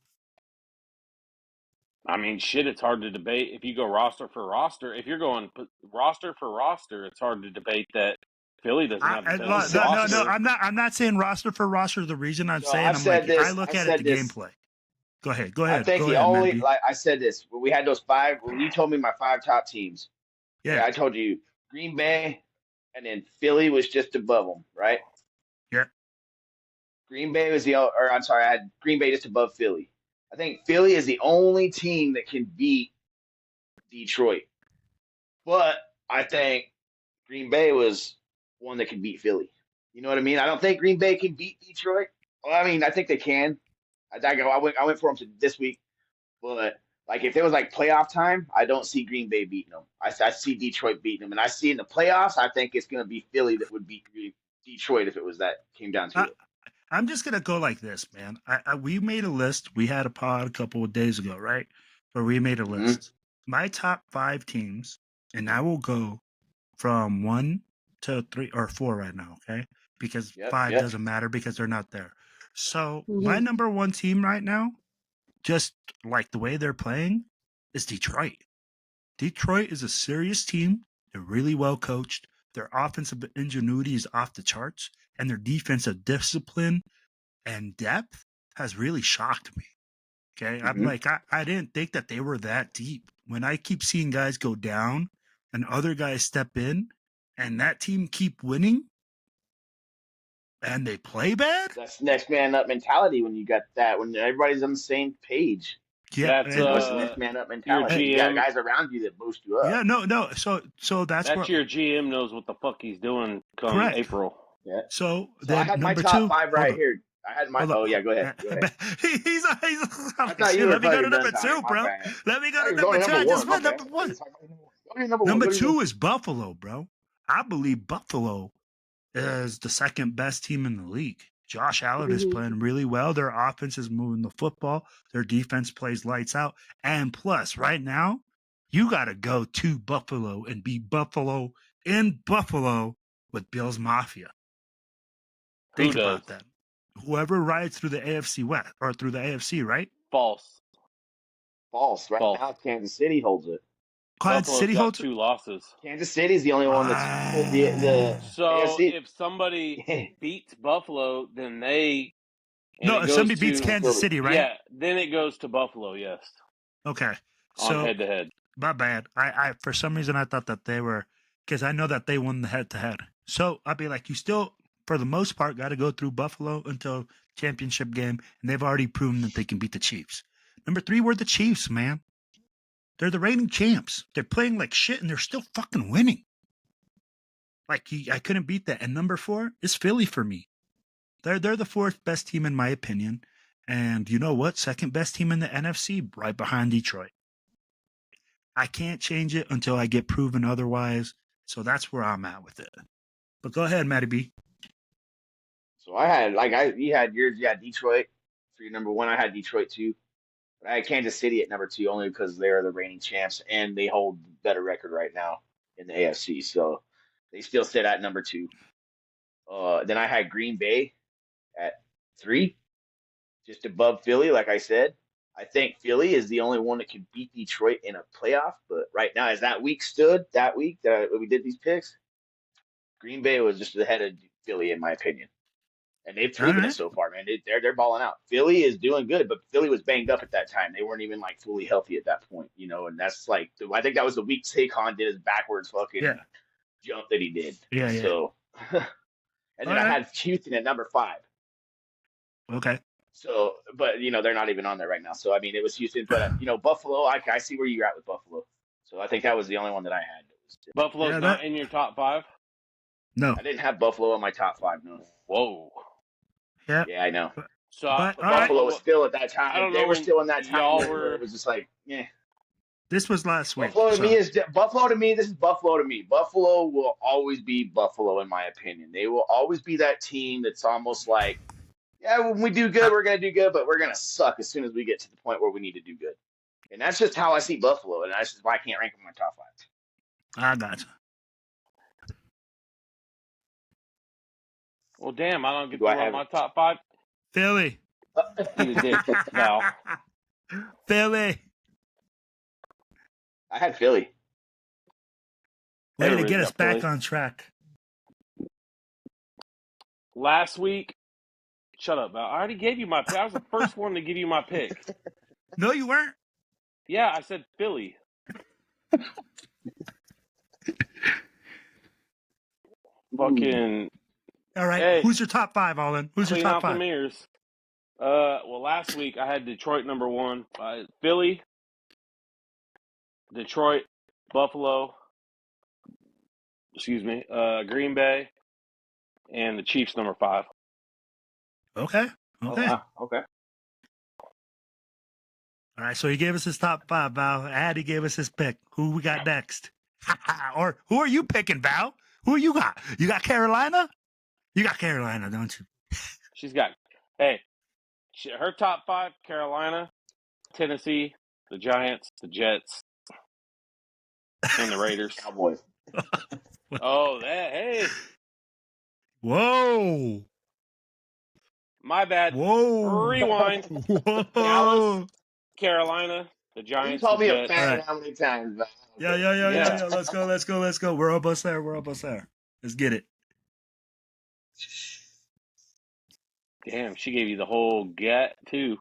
I mean, shit, it's hard to debate. If you go roster for roster, if you're going roster for roster, it's hard to debate that Philly doesn't have the best roster. No. I'm not saying roster for roster. The reason I'm saying I've I'm said like this, I look I've at said it the this. gameplay. Go ahead. I think go the ahead, only Mandy. like I said this when we had those five. When you told me my five top teams, Yeah. I told you Green Bay, and then Philly was just above them, right? Yeah. Green Bay was I had Green Bay just above Philly. I think Philly is the only team that can beat Detroit, but I think Green Bay was one that could beat Philly. You know what I mean? I don't think Green Bay can beat Detroit. Well, I mean, I think they can. I went for them this week, but like if it was like playoff time, I don't see Green Bay beating them. I see Detroit beating them, and I see in the playoffs, I think it's going to be Philly that would beat Detroit if it was that came down to it. I'm just gonna go like this, man. We made a list. We had a pod a couple of days ago, right? Where we made a list. My top 5 teams, and I will go from 1 to 3 or 4 right now, okay? Because 5 doesn't matter because they're not there. So my number 1 team right now just like the way they're playing, is Detroit. Detroit is a serious team. They're really well coached. Their offensive ingenuity is off the charts, and their defensive discipline and depth has really shocked me. Okay. I'm like, I didn't think that they were that deep. When I keep seeing guys go down and other guys step in and that team keep winning and they play bad. That's next man up mentality when you got that, when everybody's on the same page. Yeah. That's What's the next man up your mentality? You got GM. guys around you that boost you up. Yeah, no. So that's That's what your GM knows what the fuck he's doing come Correct. April. Yeah. So I then had my number top two, five right here. I had my. hold on. Oh yeah, go ahead. Go ahead. He's I thought you were let me go to fucking number done two, talking. My bro. bad. Let me go Oh, to you're number going two. I number just one. went My bad. number one. Go to number one. Number Go to two is Buffalo, bro. I believe Buffalo is the second best team in the league. Josh Allen is playing really well. Their offense is moving the football. Their defense plays lights out. And plus, right now, you got to go to Buffalo and beat Buffalo in Buffalo with Bills Mafia. Think about that. Whoever rides through the AFC West or through the AFC, right? False. False. Right now, Kansas City holds it. Kansas Buffalo's City got holds 2 losses. Kansas City's the only one that's pulled the So AFC. if somebody beats Buffalo, then they no, if somebody beats Kansas City, right? Yeah, then it goes to Buffalo. Yes. Okay. On So head to head. my bad. I for some reason I thought that they were, because I know that they won the head to head. So I'd be like, you still, for the most part, got to go through Buffalo until championship game, and they've already proven that they can beat the Chiefs. Number 3 were the Chiefs, man. They're the reigning champs. They're playing like shit, and they're still fucking winning. Like I couldn't beat that. And number 4 is Philly for me. They're the 4th best team in my opinion. And you know what? Second best team in the NFC, right behind Detroit. I can't change it until I get proven otherwise. So that's where I'm at with it. But go ahead, Matty B. So I had you had yours. You had Detroit for your number 1. I had Detroit too. But I had Kansas City at number 2 only because they're the reigning champs and they hold better record right now in the AFC. So they still sit at number 2. Then I had Green Bay at 3, just above Philly, like I said. I think Philly is the only one that can beat Detroit in a playoff. But right now, as that week that we did these picks, Green Bay was just ahead of Philly, in my opinion. And they've proven it so far, man. They're balling out. Philly is doing good, but Philly was banged up at that time. They weren't even like fully healthy at that point, and that's like I think that was the week Saquon did his backwards fucking jump that he did. Yeah. So, and then I had Houston at number 5. Okay. So, but they're not even on there right now. So I mean, it was Houston, but Buffalo. I see where you're at with Buffalo. So I think that was the only one that I had. Buffalo's not in your top 5? No, I didn't have Buffalo on my top 5. No. Whoa. Yeah. Yeah, I know. So Buffalo was still at that time. I don't They know were still in that time where it was just like, yeah. This was last week. Buffalo to me. This is Buffalo to me. Buffalo will always be Buffalo, in my opinion. They will always be that team that's almost like, yeah, when we do good, we're going to do good, but we're going to suck as soon as we get to the point where we need to do good. And that's just how I see Buffalo, and that's just why I can't rank them in my top 5. I got you. Well, damn, I don't get to run my top 5. Philly. Eat a dick, Val. Philly. I had Philly. Way to get us back on track. Last week, shut up, Val. I already gave you my pick. I was the first one to give you my pick. No, you weren't. Yeah, I said Philly. Fucking. All right. Hey, who's your top 5, Alden? Who's your top 5? Clean out the mirrors. Well, last week I had Detroit number 1, Philly, Detroit, Buffalo, Green Bay, and the Chiefs number 5. Okay. Oh, wow. Okay. All right, so he gave us his top 5, Val. Addy gave us his pick. Who we got next? Or who are you picking, Val? Who you got? You got Carolina? You got Carolina, don't you? She's got, her top 5, Carolina, Tennessee, the Giants, the Jets, and the Raiders. Cowboys. Hey. Whoa. My bad. Whoa. Rewind. Whoa. Carolina, the You Giants, the called me a Jets. fan Right. how many times? But Yeah. Yeah. Let's go. We're almost there. Let's get it. Damn, she gave you the whole get too.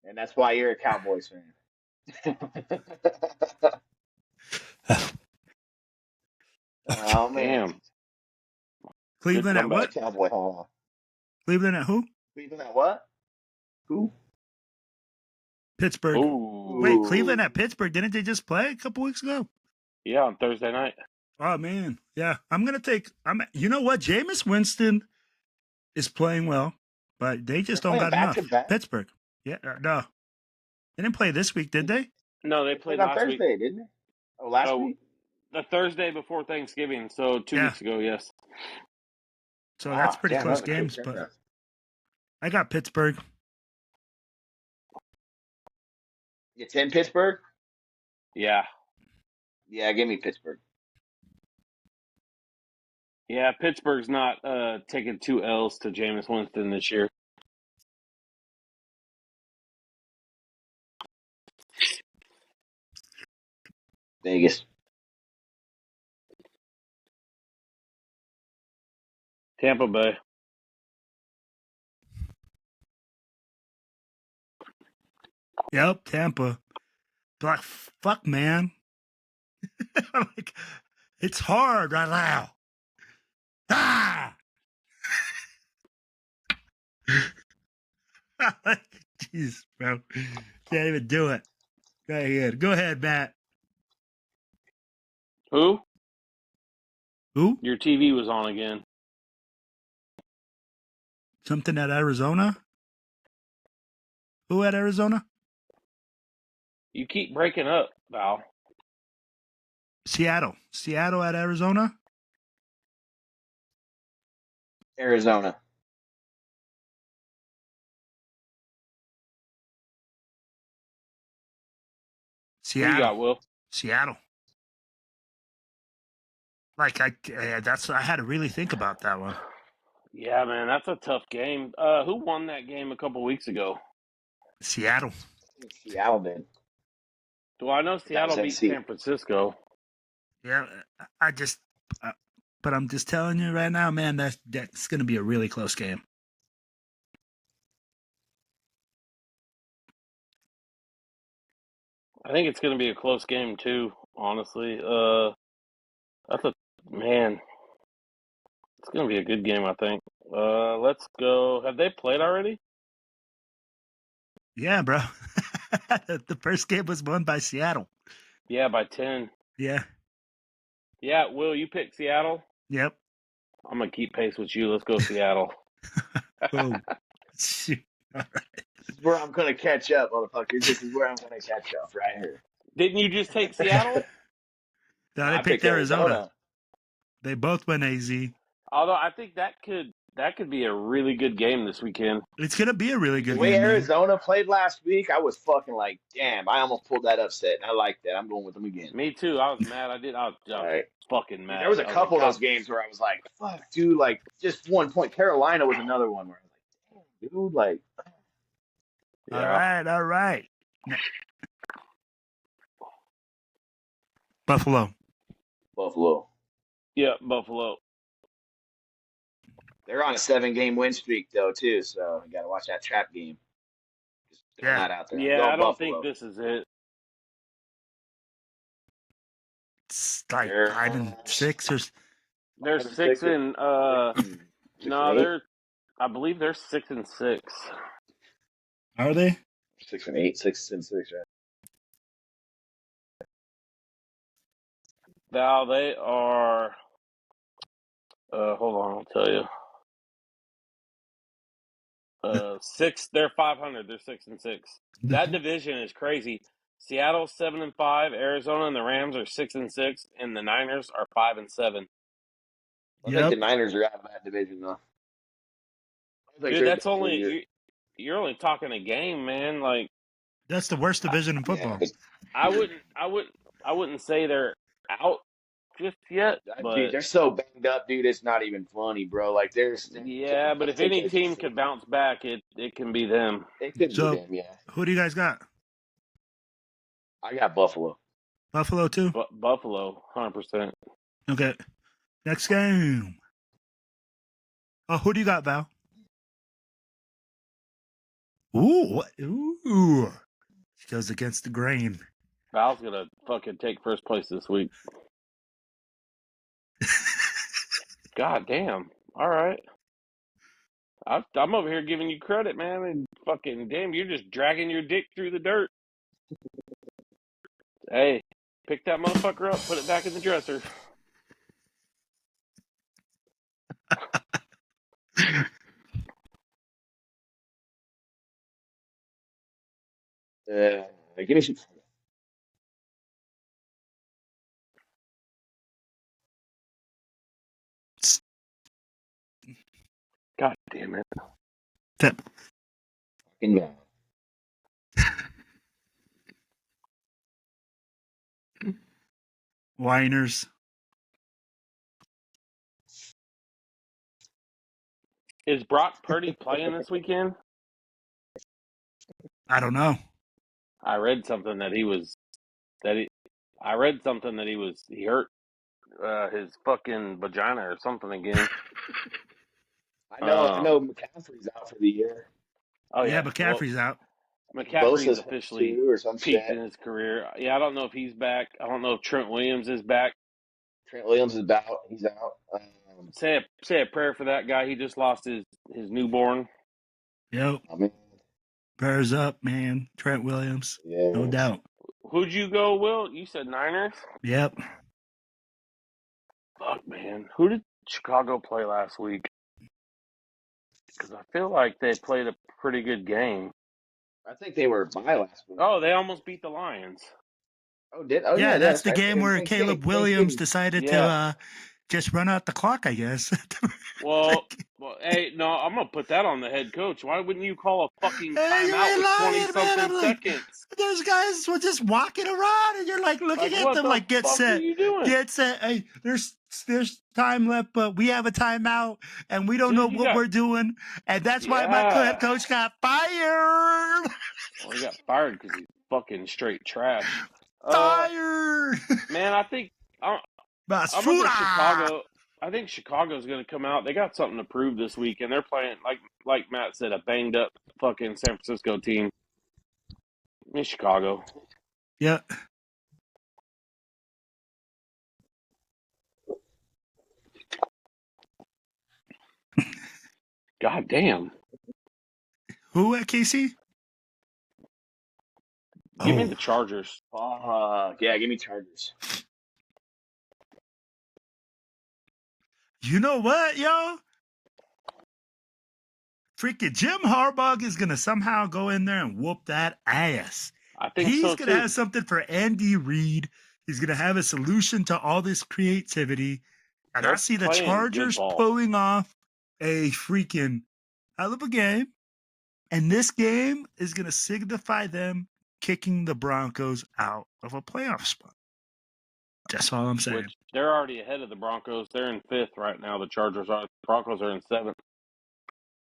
And that's why you're a Cowboys fan. Oh man, Damn, good Cleveland at comeback. what? Cowboy Hall. Cleveland at who? Cleveland at what? Who? Pittsburgh. Wait, Ooh, Cleveland at Ooh. Pittsburgh. Didn't they just play a couple weeks ago? yeah, on Thursday night. Oh man, yeah. I'm gonna take. You know what? Jameis Winston is playing well, but they They're just don't playing got back to enough. back. Pittsburgh. Yeah, no, they didn't play this week, did they? No, they They played played on last week. Thursday, didn't they? Oh, last Oh, week. the Thursday before Thanksgiving, so 2 Yeah. weeks ago. Yes. So that's Wow, pretty damn, that close was a quick games. But turnaround. I got Pittsburgh. You 10 Pittsburgh? Yeah. Yeah, give me Pittsburgh. Yeah, Pittsburgh's not taking 2 L's to Jameis Winston this year. Vegas. Tampa Bay. Yep, Tampa. Like fuck, man. Like, it's hard right now. Ah. Jeez, bro. Can't even do it. Go ahead, Matt. Who? Who? Your TV was on again. Something at Arizona? Who at Arizona? You keep breaking up, Val. Seattle. Seattle at Arizona? Arizona. Who you got, Seattle. Will? Seattle. Like I had to really think about that one. Yeah, man, that's a tough game. Who won that game a couple weeks ago? Seattle. I think Seattle did. Well, I know 'Cause that was Seattle beat NC. San Francisco. Yeah, I just but I'm just telling you right now, man, that's going to be a really close game. I think it's going to be a close game too, honestly. That's a man. It's going to be a good game, I think. Let's go. Have they played already? Yeah, bro. The first game was won by Seattle. Yeah, by 10. Yeah. Yeah, Will, you pick Seattle? Yep. I'm going to keep pace with you. Let's go Seattle. Oh, shoot. All right. This is where I'm going to catch up, motherfuckers. This is where I'm going to catch up right here. Didn't you just take Seattle? No, they I picked Arizona. They both went AZ. Although I think that could be a really good game this weekend. It's going to be a really The good way game, man. Arizona played last week, I was fucking like, damn, I almost pulled that upset. And I like that. I'm going with them again. Me too. I was mad. I was All right. fucking mad. There was a I couple like, of those games where I was like, fuck, dude, like, just 1 point. Carolina was another one where I was like, damn, dude, like. Yeah. All right. Buffalo. Yeah, Buffalo. They're on a 7-game win streak, though, too, so you got to watch that trap game. Just throwing Yeah. that out there. Yeah, Go I don't Buffalo. think this is it. It's like They're 5 and 6 or They're 5 and 6 6 and six no, and 8? I believe they're 6 and 6. are they? 6 and 8, 6 and 6, right? Now they are. Hold on, I'll tell you. 6. They're 500. They're 6 and 6. That division is crazy. Seattle's 7 and 5. Arizona and the Rams are 6 and 6, and the Niners are 5 and 7. I think the Niners are out of that division, though. I think Dude, they're that's done for the year. you're only talking a game, man. Like That's the worst division in football. Yeah, I wouldn't say they're out just yet, but dude, they're so banged up, dude. It's not even funny, bro. Like, yeah, but if any team could bounce back, it can be them. It could So, be them, yeah. who do you guys got? I got Buffalo. Buffalo too. Buffalo, 100%. Okay. Next game. Oh, who do you got, Val? Ooh, what? Ooh. She goes against the grain. Val's gonna fucking take first place this week. God damn. All right. I'm over here giving you credit, man, and fucking damn, you're just dragging your dick through the dirt. Hey, pick that motherfucker up, put it back in the dresser. Give me some. God damn it. Tip. Fucking bad. Whiners. Is Brock Purdy playing this weekend? I don't know. I read something that he hurt his fucking vagina or something again. I know McCaffrey's out for the year. Oh Yeah, yeah. McCaffrey's out. McCaffrey's Bosa's hurt officially too, or some peaked shit. in his career. Yeah, I don't know if he's back. I don't know if Trent Williams is back. Trent Williams is out. He's out. Say a prayer for that guy. He just lost his newborn. Yep. I mean, Prayers up, man. Trent Williams. yeah. No doubt. Who'd you go, Will? You said Niners? Yep. Fuck, man. Who did Chicago play last week? Because I feel like they played a pretty good game. I think they were by last week. Oh, they almost beat the Lions. Oh yeah, that's the right. game where Caleb Williams decided to just run out the clock, I guess. Well, hey, no, I'm going to put that on the head coach. Why wouldn't you call a fucking Hey, you timeout ain't with lying, 20-something man. I'm like, seconds? those guys were just walking around, and you're like looking at What them the like, get fuck are set. you doing? Get set. Hey, there's time left, but we have a timeout, and we don't know what we're doing. And that's why my head coach got fired. Well, he got fired because he's fucking straight trash. Fired. Man, I think I'm going to go Chicago. I think Chicago's going to come out. They got something to prove this week, and they're playing, like Matt said, a banged-up fucking San Francisco team. In Chicago. Yeah. God damn. Who at KC? Give me the Chargers. Yeah, give me Chargers. You know what, yo? Freaking Jim Harbaugh is going to somehow go in there and whoop that ass. I think He's so, going to too. have something for Andy Reid. He's going to have a solution to all this creativity. And I see the Chargers pulling off a freaking hell of a game. And this game is going to signify them kicking the Broncos out of a playoff spot. That's all I'm saying. Which they're already ahead of the Broncos. They're in 5th right now. The Chargers are. The Broncos are in 7th.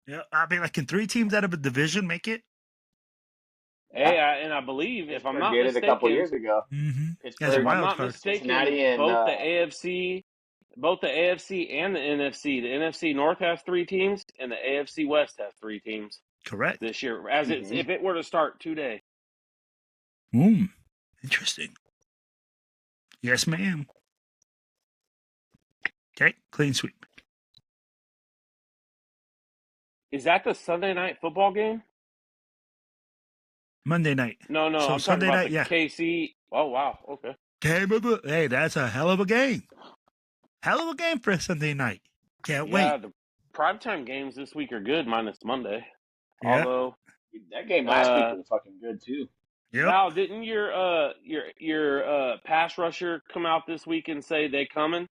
Yeah, I mean, like, can 3 teams out of a division make it? Hey, I believe, if I'm not mistaken, a couple years ago. Mm-hmm. If I'm not mistaken, both the AFC and the NFC. The NFC North has 3 teams, and the AFC West has 3 teams. Correct. This year, if it were to start today. Interesting. Yes, ma'am. Okay, clean sweep. Is that the Sunday night football game? Monday night. No, so I'm Sunday talking about night, the KC. Oh, wow, okay. Hey, that's a hell of a game. Hell of a game for Sunday night. Can't wait. Yeah, the primetime games this week are good, minus Monday. Yeah. Although that game last week was fucking good too. Yep. Now, didn't your pass rusher come out this week and say they coming?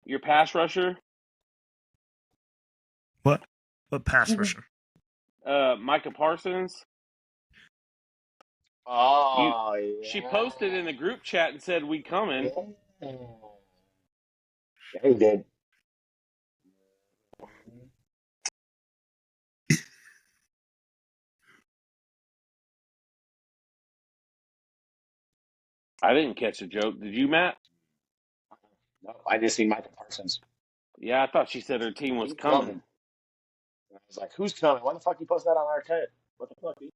Your pass rusher? What pass rusher? Micah Parsons. Oh, yeah. She posted in the group chat and said, "We coming." Yeah, he did. I didn't catch the joke. Did you, Matt? No, I just seen Michael Parsons. Yeah, I thought she said her team was Who's coming. coming? And I was like, who's coming? Why the fuck you post that on our tent? What the fuck, dude?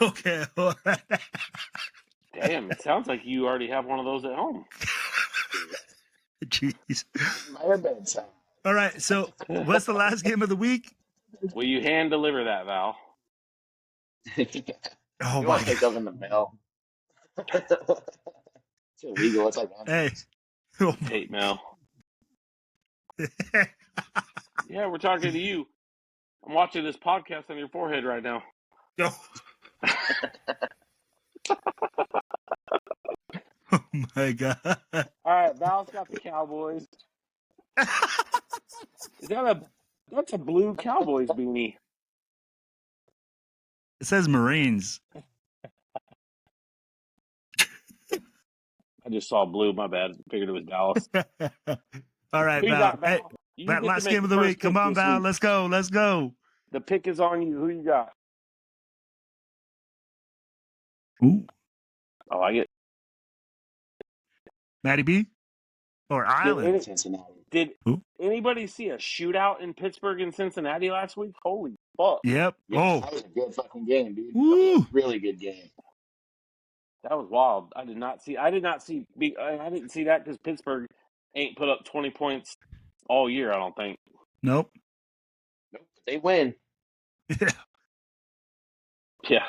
Okay. All right. Damn, it sounds like you already have one of those at home. Jeez. My airbed sound. All right. So, what's the last game of the week? Will you hand deliver that, Val? Oh You my want to God. pick those in the mail? It's illegal. It's like Hey. Oh Hate mail. my- Yeah, we're talking to you. I'm watching this podcast on your forehead right now. Oh my God. All right, Val's got the Cowboys. Is that's a blue Cowboys beanie? It says Marines. I just saw blue. My bad. Figured it was Dallas. All right, Who you Val. got, Hey, Val? You that get to last make game the of the first week. Come pick on, this Val. week. Let's go. Let's go. The pick is on you. Who you got? Ooh, Oh, I get. Matty B or Did Island. any, Cincinnati. did Ooh. anybody see a shootout in Pittsburgh and Cincinnati last week? Holy fuck! Yep. Yeah, Oh. that was a good fucking game, dude. That was Woo. a really good game. That was wild. I did not see. I didn't see that because Pittsburgh ain't put up 20 points all year. I don't think. Nope. Nope, they win. Yeah. Yeah,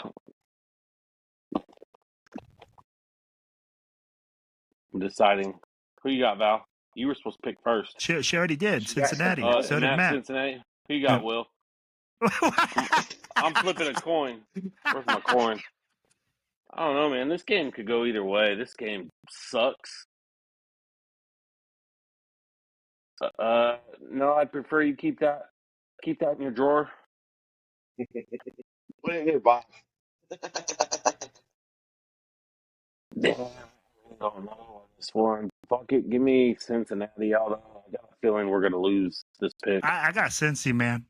I'm deciding. Who you got, Val? You were supposed to pick first. She already did. She got Cincinnati. So Cincinnati. did Matt, Matt. Cincinnati. Who you got, Yeah. Will? I'm flipping a coin. Where's my coin? I don't know, man. This game could go either way. This game sucks. No, I'd prefer you keep that in your drawer. What did you get, Bob? Yeah, I don't know on this one. Fuck it, give me Cincinnati. Although I got a feeling we're gonna lose this pick. I got Cincy, man.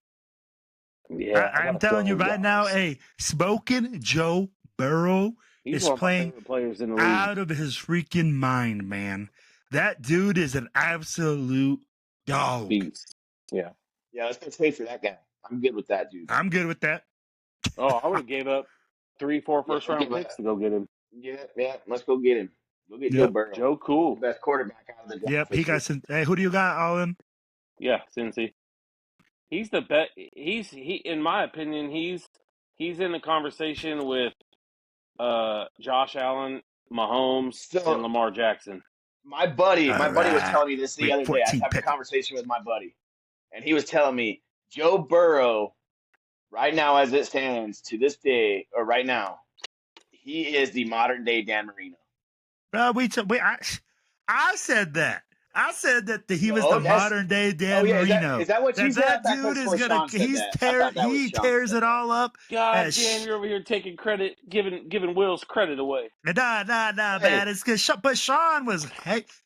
Yeah, I got I'm a telling you feeling right now, hey, smoking Joe Burrow he's is one of my playing favorite players in the league. out of his freaking mind, man. That dude is an absolute dog. Beast. Yeah. Yeah, let's go trade for that guy. I'm good with that, dude. I'm good with that. Oh, I would have gave up 3-4 Yeah, first we'll round give picks that. to go get him. Yeah, let's go get him. Go get Joe Yep. Burrow. Joe He's the Cool. best quarterback out of the draft Yep. this He year. got some. Hey, who do you got, Allen? Yeah, Cincy. He's the bet. He in my opinion, he's in the conversation with Josh Allen, Mahomes, and So Lamar Jackson. my buddy All was right. telling me this the Week other day. I was 14 having a pick. conversation with my buddy, and he was telling me Joe Burrow, right now as it stands to this day, or right now, he is the modern day Dan Marino. I said that. I said that he was No, the that's modern day oh Dan yeah. Marino. Is that what you said? I That thought dude Coach is gonna Sean said that. I thought that was he Sean tears said it that. all up. God damn, you're over here taking credit, giving Will's credit away. Nah, Hey, man. It's because but Sean was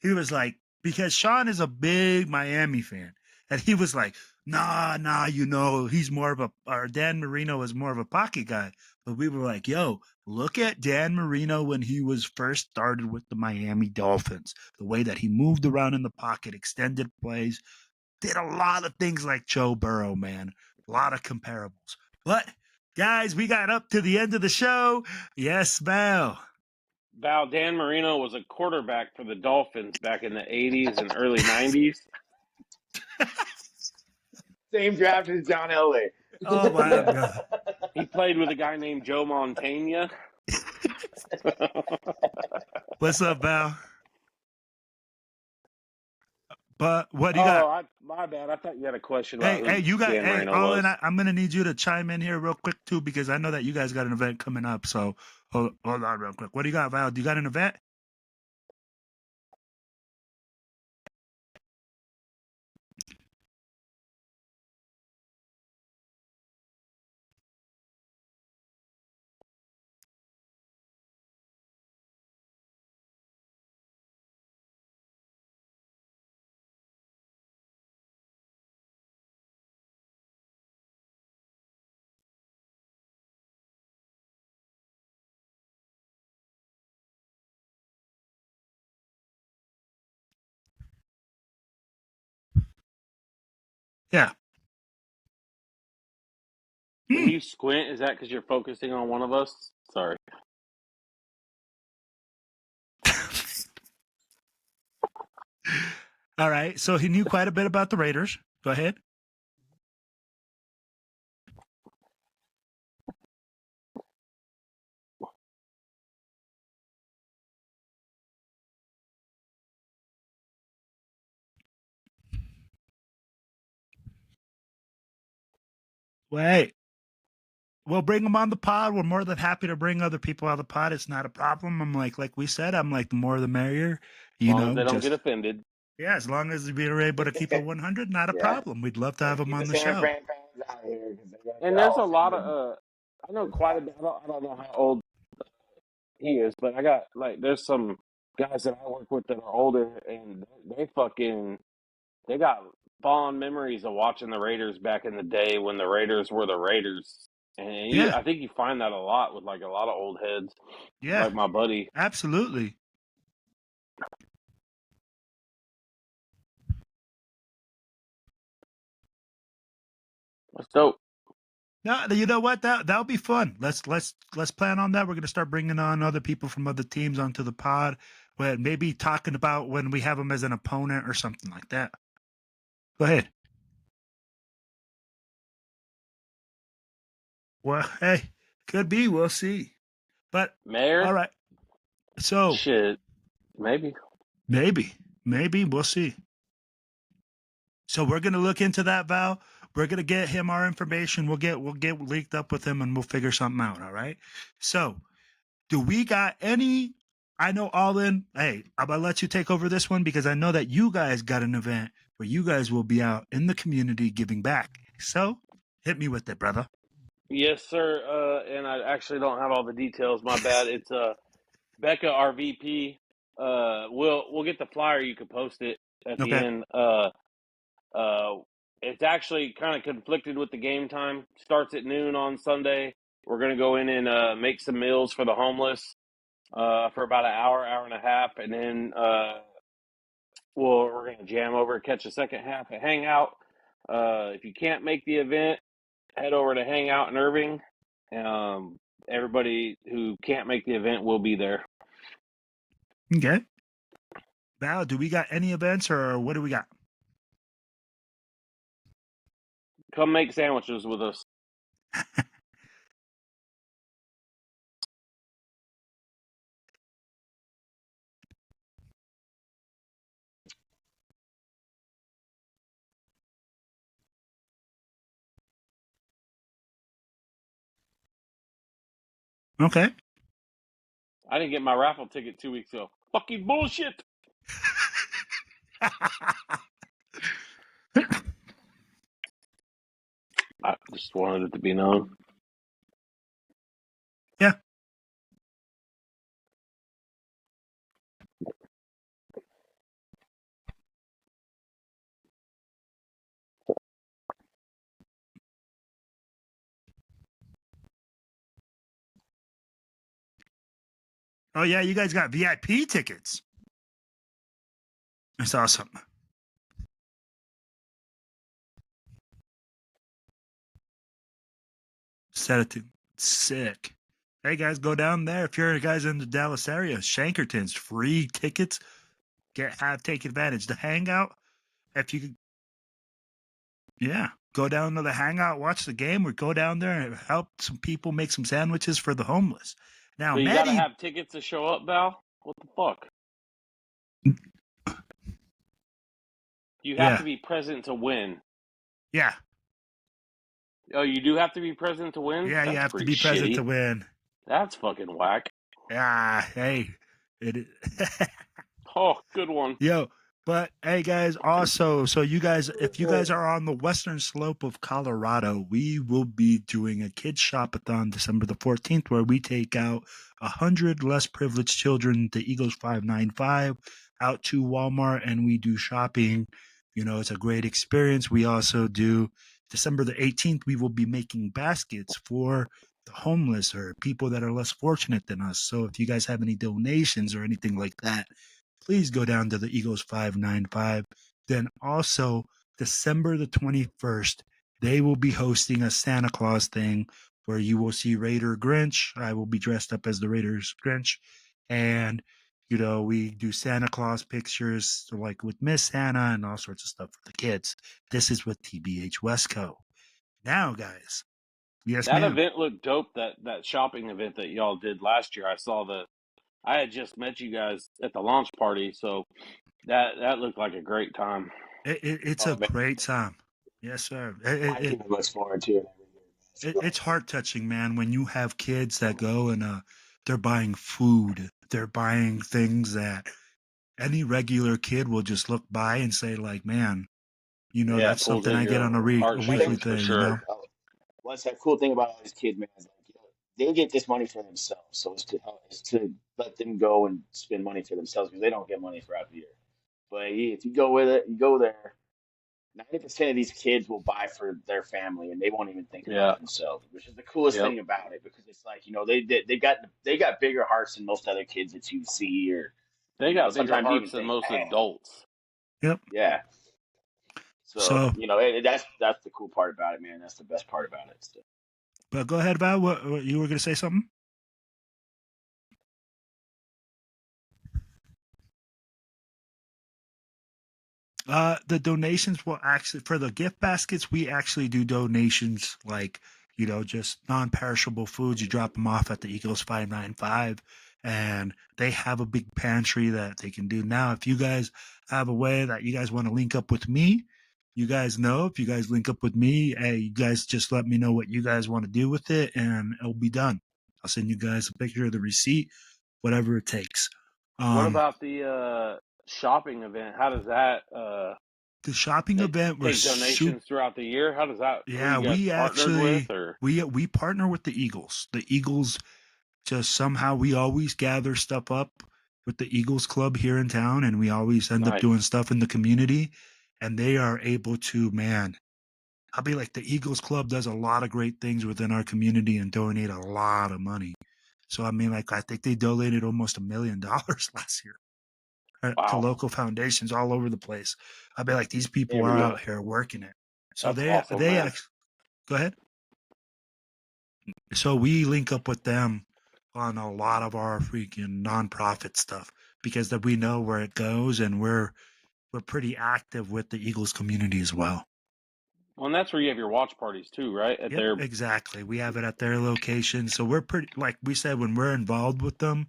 he was like, because Sean is a big Miami fan, and he was like, nah, he's more of or Dan Marino is more of a pocket guy. But we were like, yo, look at Dan Marino when he was first started with the Miami Dolphins. The way that he moved around in the pocket, extended plays, did a lot of things like Joe Burrow, man. A lot of comparables. But guys, we got up to the end of the show. Yes, Val. Val, Dan Marino was a quarterback for the Dolphins back in the 80s and early 90s. same draft as John Elway. Oh my Yeah. God. He played with a guy named Joe Montana. What's up, Val? But what do you got? My bad. I thought you had a question about Hey, who you got, Dan hey, Marino Olin, was. I'm going to need you to chime in here real quick, too, because I know that you guys got an event coming up. So hold on real quick. What do you got, Val? Do you got an event? Yeah. When you squint, is that because you're focusing on one of us? Sorry. All right. So he knew quite a bit about the Raiders. Go ahead. Wait. We'll bring them on the pod. We're more than happy to bring other people on the pod. It's not a problem. I'm like we said, I'm like the more the merrier. As You long as know, they don't get just offended. yeah, as long as we are able to keep it 100, not a Yeah. problem. We'd love to have them Keep the on the San show. Fran fans out here because they're gonna get And there's all a lot of offended. I know quite a bit. I don't know how old he is, but I got like there's some guys that I work with that are older, and they got fond memories of watching the Raiders back in the day when the Raiders were the Raiders. And Yeah, I think you find that a lot with like a lot of old heads, yeah, like my buddy. absolutely. That's dope. No, you know what? That'll be fun. Let's plan on that. We're gonna start bringing on other people from other teams onto the pod. Well, maybe talking about when we have them as an opponent or something like that. Go ahead. Well, hey, could be. We'll see. But Mayor, all right. So shit, maybe. maybe we'll see. So we're gonna look into that, Val. We're gonna get him our information. We'll get leaked up with him, and we'll figure something out. All right. So, do we got any? I know all in. Hey, I'm gonna let you take over this one because I know that you guys got an event where you guys will be out in the community giving back. So, hit me with it, brother. Yes, sir. And I actually don't have all the details. My bad. It's Becca, our VP. We'll get the flyer. You can post it at the Okay. end. Uh, it's actually kind of conflicted with the game time. Starts at noon on Sunday. We're gonna go in and make some meals for the homeless for about an hour, hour and a half, and then we're gonna jam over, catch a second half at Hangout. If you can't make the event, head over to Hangout in Irving. Everybody who can't make the event will be there. Okay. Val, do we got any events or what do we got? Come make sandwiches with us. Okay. I didn't get my raffle ticket 2 weeks ago. Fucking bullshit. I just wanted it to be known. Yeah. Oh yeah, you guys got VIP tickets. That's awesome. Set it to sick. Hey guys, go down there if you're guys in the Dallas area. Shankerton's free tickets. Take advantage. The hangout. If you could, yeah, go down to the hangout, watch the game, or go down there and help some people make some sandwiches for the homeless. Now, So you got to Maddie, have tickets to show up, Val? What the fuck? You have yeah, to be present to win. yeah, Oh, you do have to be present to win? yeah, you That's have to pretty be present to shitty. win. That's fucking whack. Yeah, hey, it. Oh, good one. Yo, but hey guys, also, so you guys, if you guys are on the western slope of Colorado, we will be doing a kids shop-a-thon December the 14th, where we take out 100 less privileged children, the Eagles 595, out to Walmart, and we do shopping. You know, it's a great experience. We also do December the 18th, we will be making baskets for the homeless or people that are less fortunate than us. So if you guys have any donations or anything like that, please go down to the Eagles 595. Then also December the 21st, they will be hosting a Santa Claus thing where you will see Raider Grinch. I will be dressed up as the Raiders Grinch. And, we do Santa Claus pictures like with Miss Santa and all sorts of stuff for the kids. This is with TBH Westco. Now, guys. Yes, That ma'am. event looked dope. That shopping event that y'all did last year. I had just met you guys at the launch party, so that looked like a great time. It's a Oh man, great time. Yes, sir. my team looks forward to it every year. It's heart touching, man, when you have kids that go and they're buying food, they're buying things that any regular kid will just look by and say, like, man, Yeah, it that's pulls something at I get your on a weekly heartstrings for thing, sure. What's that cool thing about all these kids, man? Is like, they get this money for themselves, so it's to let them go and spend money for themselves because they don't get money throughout the year. But if you go with it, you go there. 90% of these kids will buy for their family, and they won't even think Yeah. about themselves, which is the coolest Yep. thing about it because it's like they got bigger hearts than most other kids that you see, or They got bigger sometimes you even hearts than think, most man, adults. Yep. yeah. So So, that's the cool part about it, man. That's the best part about it. So. but go ahead, Val. What you were going to say something? The donations will actually, for the gift baskets, we actually do donations like, just non-perishable foods. You drop them off at the Eagles 595 and they have a big pantry that they can do. Now, if you guys have a way that you guys want to link up with me, you guys know, if you guys link up with me, hey, you guys just let me know what you guys want to do with it and it'll be done. I'll send you guys a picture of the receipt, whatever it takes. What about the shopping event? How does that The shopping event was take super. donations throughout the year? How does that? Who are Yeah, you guys we partnered with? actually Or we partner with the Eagles. The Eagles just somehow we always gather stuff up with the Eagles Club here in town, and we always end up nice. doing stuff in the community. And they are able to, man. I'll be like, the Eagles Club does a lot of great things within our community and donate a lot of money. So I mean, like, I think they donated almost $1 million last year to Wow, local foundations all over the place. I'll be like, these people Every are year. out here working it. So that's they awesome, they man. actually go ahead. So we link up with them on a lot of our freaking nonprofit stuff because that we know where it goes, and we're pretty active with the Eagles community as well. Well, and that's where you have your watch parties too, right? At Yep, their exactly. We have it at their location, so we're pretty, like we said, when we're involved with them,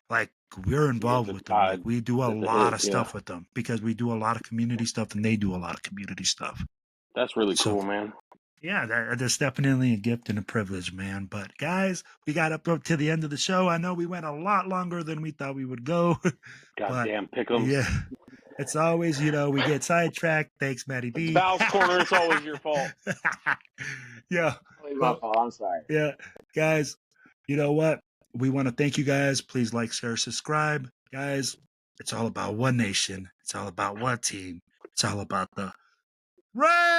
like we're you get involved the with them. Like tide, we do a get the lot hit. of Yeah, stuff with them because we do a lot of community stuff and they do a lot of community stuff. that's really So cool, man. yeah, that's definitely a gift and a privilege, man. But guys, we got up to the end of the show. I know we went a lot longer than we thought we would go, but Goddamn pickums. yeah, it's always, we get sidetracked. Thanks, Matty It's B. Val's corner. It's always your fault. Yeah, Totally my but fault. I'm sorry. yeah, guys, you know what? We want to thank you guys. Please like, share, subscribe. Guys, it's all about one nation. It's all about one team. It's all about the Ray.